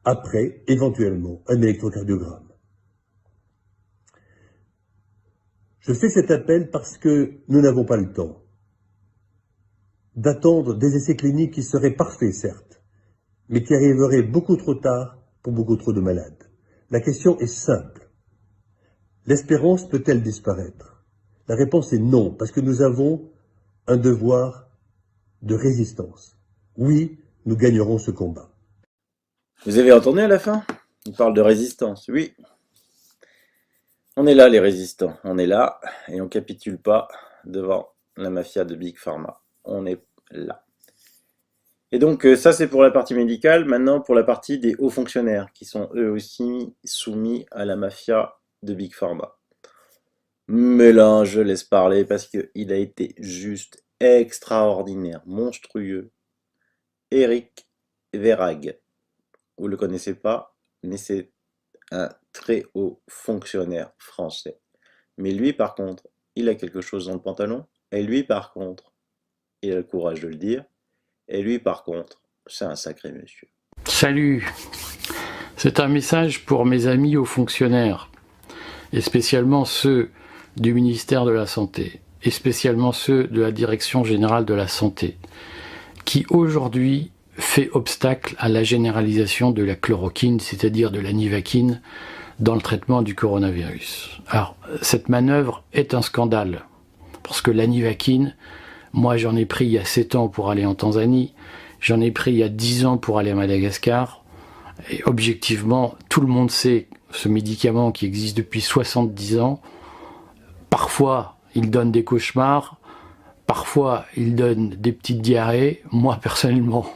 après, éventuellement, un électrocardiogramme. Je fais cet appel parce que nous n'avons pas le temps d'attendre des essais cliniques qui seraient parfaits, certes, mais qui arriveraient beaucoup trop tard pour beaucoup trop de malades. La question est simple. L'espérance peut-elle disparaître? La réponse est non, parce que nous avons un devoir de résistance. Oui, nous gagnerons ce combat. Vous avez entendu à la fin? Il parle de résistance, oui. On est là, les résistants. On est là, et on ne capitule pas devant la mafia de Big Pharma. On est là. Et donc, ça, c'est pour la partie médicale. Maintenant, pour la partie des hauts fonctionnaires, qui sont eux aussi soumis à la mafia de Big Pharma. Mais là, je laisse parler parce qu'il a été juste extraordinaire, monstrueux. Éric Verhaeghe. Vous ne le connaissez pas, mais c'est un très haut fonctionnaire français. Mais lui, par contre, il a quelque chose dans le pantalon. Et lui, par contre, il a le courage de le dire. Et lui, par contre, c'est un sacré monsieur. Salut. C'est un message pour mes amis hauts fonctionnaires, et spécialement ceux du ministère de la Santé, et spécialement ceux de la Direction Générale de la Santé, qui aujourd'hui fait obstacle à la généralisation de la chloroquine, c'est-à-dire de la nivaquine, dans le traitement du coronavirus. Alors, cette manœuvre est un scandale, parce que la nivaquine, moi j'en ai pris il y a 7 ans pour aller en Tanzanie, j'en ai pris il y a 10 ans pour aller à Madagascar, et objectivement, tout le monde sait ce médicament qui existe depuis 70 ans, parfois il donne des cauchemars, parfois il donne des petites diarrhées, moi personnellement,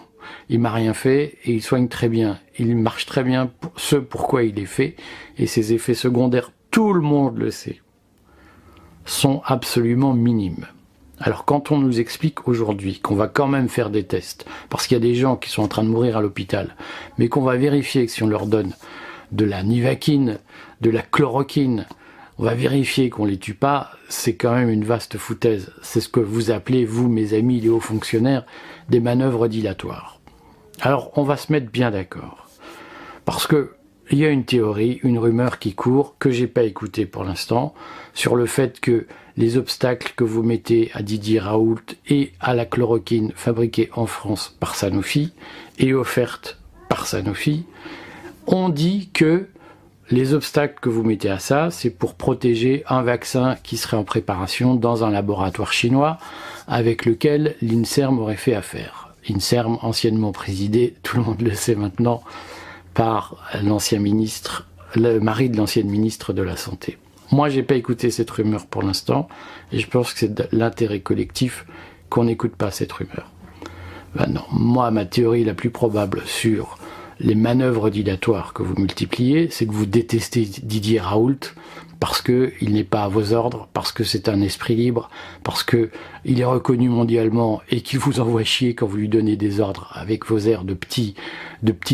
il m'a rien fait et il soigne très bien. Il marche très bien ce pourquoi il est fait et ses effets secondaires, tout le monde le sait, sont absolument minimes. Alors quand on nous explique aujourd'hui qu'on va quand même faire des tests, parce qu'il y a des gens qui sont en train de mourir à l'hôpital, mais qu'on va vérifier que si on leur donne de la nivaquine, de la chloroquine, on va vérifier qu'on les tue pas, c'est quand même une vaste foutaise. C'est ce que vous appelez, vous, mes amis, les hauts fonctionnaires, des manœuvres dilatoires. Alors, on va se mettre bien d'accord. Parce que il y a une théorie, une rumeur qui court, que j'ai pas écoutée pour l'instant, sur le fait que les obstacles que vous mettez à Didier Raoult et à la chloroquine fabriquée en France par Sanofi et offerte par Sanofi, on dit que les obstacles que vous mettez à ça, c'est pour protéger un vaccin qui serait en préparation dans un laboratoire chinois avec lequel l'INSERM aurait fait affaire. INSERM, anciennement présidé, tout le monde le sait maintenant, par l'ancien ministre, le mari de l'ancienne ministre de la Santé. Moi, j'ai pas écouté cette rumeur pour l'instant, et je pense que c'est de l'intérêt collectif qu'on n'écoute pas cette rumeur. Ben non, moi, ma théorie la plus probable sur les manœuvres dilatoires que vous multipliez, c'est que vous détestez Didier Raoult parce que il n'est pas à vos ordres, parce que c'est un esprit libre, parce que il est reconnu mondialement et qu'il vous envoie chier quand vous lui donnez des ordres avec vos airs de petits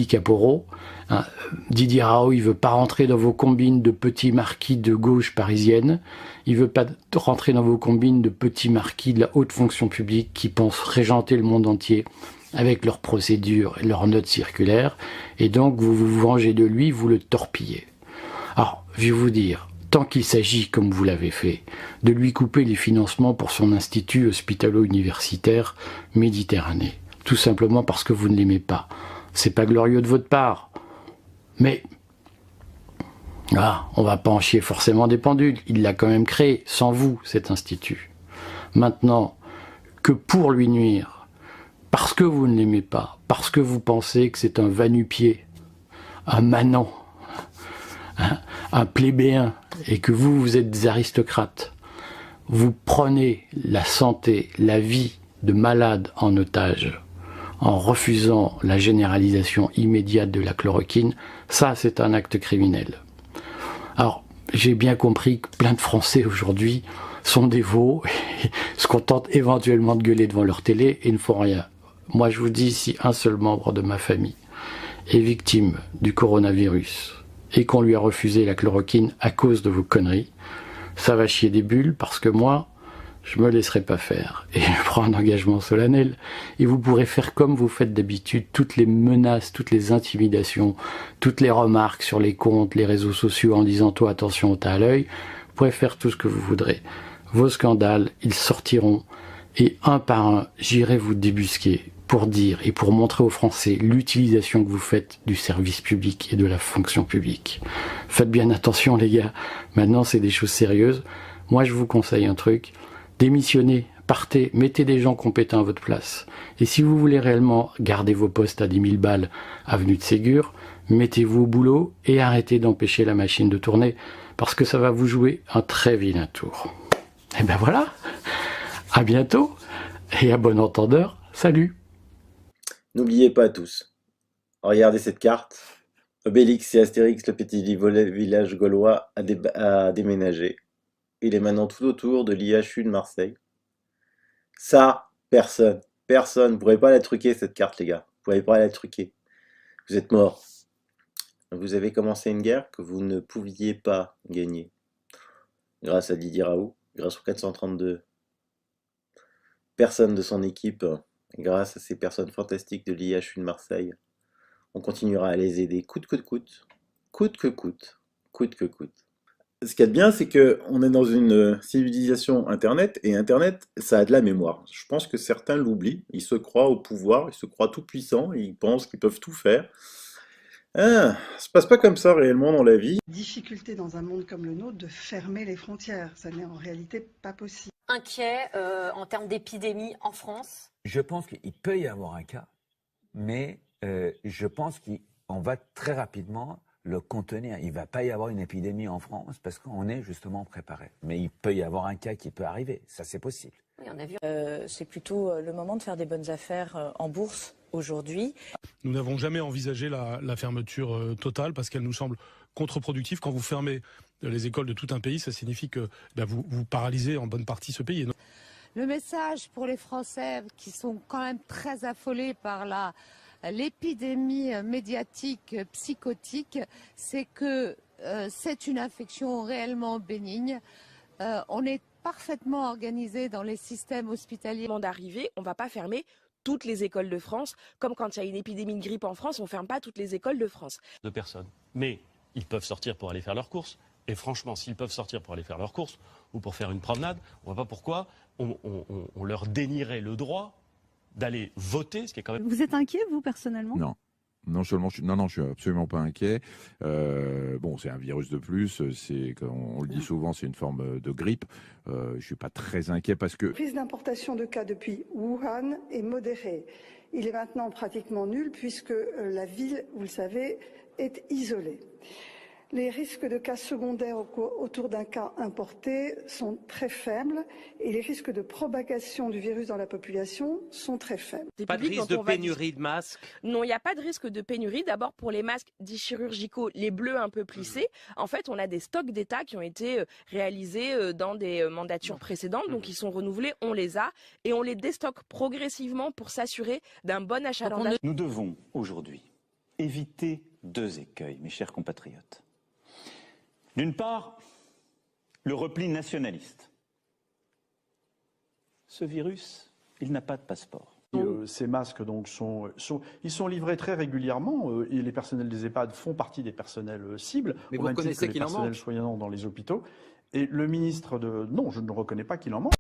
caporaux. Hein, Didier Raoult, il veut pas rentrer dans vos combines de petits marquis de gauche parisienne, il veut pas rentrer dans vos combines de petits marquis de la haute fonction publique qui pensent régenter le monde entier avec leurs procédures et leurs notes circulaires, et donc vous vous vengez de lui, vous le torpillez. Alors, je vais vous dire, tant qu'il s'agit, comme vous l'avez fait, de lui couper les financements pour son institut hospitalo-universitaire Méditerranée, tout simplement parce que vous ne l'aimez pas, c'est pas glorieux de votre part, mais on va pas en chier forcément des pendules, il l'a quand même créé, sans vous, cet institut. Maintenant, que pour lui nuire, parce que vous ne l'aimez pas, parce que vous pensez que c'est un va-nu-pied, un manant, un plébéien, et que vous êtes des aristocrates, vous prenez la santé, la vie de malades en otage, en refusant la généralisation immédiate de la chloroquine, ça c'est un acte criminel. Alors, j'ai bien compris que plein de Français aujourd'hui sont des veaux, et se contentent éventuellement de gueuler devant leur télé et ne font rien. Moi, je vous dis, si un seul membre de ma famille est victime du coronavirus et qu'on lui a refusé la chloroquine à cause de vos conneries, ça va chier des bulles parce que moi, je me laisserai pas faire. Et je prends un engagement solennel. Et vous pourrez faire comme vous faites d'habitude, toutes les menaces, toutes les intimidations, toutes les remarques sur les comptes, les réseaux sociaux en disant « toi, attention, t'as à l'œil », vous pourrez faire tout ce que vous voudrez. Vos scandales, ils sortiront et un par un, j'irai vous débusquer pour dire et pour montrer aux Français l'utilisation que vous faites du service public et de la fonction publique. Faites bien attention les gars, maintenant c'est des choses sérieuses. Moi je vous conseille un truc, démissionnez, partez, mettez des gens compétents à votre place. Et si vous voulez réellement garder vos postes à 10 000 balles avenue de Ségur, mettez-vous au boulot et arrêtez d'empêcher la machine de tourner parce que ça va vous jouer un très vilain tour. Et ben voilà, à bientôt et à bon entendeur, salut. N'oubliez pas tous, regardez cette carte, Obélix et Astérix, le petit village gaulois, a déménagé. Il est maintenant tout autour de l'IHU de Marseille. Ça, personne ne pourrait pas la truquer cette carte les gars, vous pourrez pas la truquer. Vous êtes morts. Vous avez commencé une guerre que vous ne pouviez pas gagner. Grâce à Didier Raoult, grâce au 432. Personne de son équipe, grâce à ces personnes fantastiques de l'IHU de Marseille, on continuera à les aider coûte que coûte, coûte que coûte, coûte que coûte. Ce qu'il y a de bien, c'est qu'on est dans une civilisation Internet, et Internet, ça a de la mémoire. Je pense que certains l'oublient, ils se croient au pouvoir, ils se croient tout puissants, ils pensent qu'ils peuvent tout faire. Ça se passe pas comme ça réellement dans la vie. Difficulté dans un monde comme le nôtre de fermer les frontières, ça n'est en réalité pas possible. Inquiet en termes d'épidémie en France? Je pense qu'il peut y avoir un cas, mais je pense qu'on va très rapidement le contenir. Il ne va pas y avoir une épidémie en France parce qu'on est justement préparé. Mais il peut y avoir un cas qui peut arriver, ça c'est possible. Oui, on a vu. C'est plutôt le moment de faire des bonnes affaires en bourse aujourd'hui. Nous n'avons jamais envisagé la fermeture totale parce qu'elle nous semble contre-productive. Quand vous fermez les écoles de tout un pays, ça signifie que vous paralysez en bonne partie ce pays. Le message pour les Français qui sont quand même très affolés par l'épidémie médiatique psychotique, c'est que c'est une infection réellement bénigne. On est parfaitement organisé dans les systèmes hospitaliers. D'arriver, on ne va pas fermer toutes les écoles de France, comme quand il y a une épidémie de grippe en France, on ne ferme pas toutes les écoles de France. De personnes. Mais ils peuvent sortir pour aller faire leurs courses. Et franchement, s'ils peuvent sortir pour aller faire leurs courses ou pour faire une promenade, on ne voit pas pourquoi on leur dénierait le droit d'aller voter, ce qui est quand même... Vous êtes inquiet, vous, personnellement? Non. Non seulement, je suis absolument pas inquiet. Bon, c'est un virus de plus. C'est, on le dit souvent, c'est une forme de grippe. Je suis pas très inquiet parce que... La prise d'importation de cas depuis Wuhan est modérée. Il est maintenant pratiquement nul puisque la ville, vous le savez, est isolée. Les risques de cas secondaires autour d'un cas importé sont très faibles et les risques de propagation du virus dans la population sont très faibles. Pas de risque de pénurie de masques? Non, il n'y a pas de risque de pénurie. D'abord, pour les masques dits chirurgicaux, les bleus un peu plissés, en fait, on a des stocks d'État qui ont été réalisés dans des mandatures précédentes, donc ils sont renouvelés, on les a et on les déstocke progressivement pour s'assurer d'un bon achalandage. Nous devons aujourd'hui éviter 2 écueils, mes chers compatriotes. D'une part, le repli nationaliste. Ce virus, il n'a pas de passeport. Ces masques donc ils sont livrés très régulièrement et les personnels des EHPAD font partie des personnels cibles. Mais vous reconnaissez qu'il en manque? Les personnels soignants dans les hôpitaux. Et le ministre non, je ne reconnais pas qu'il en manque.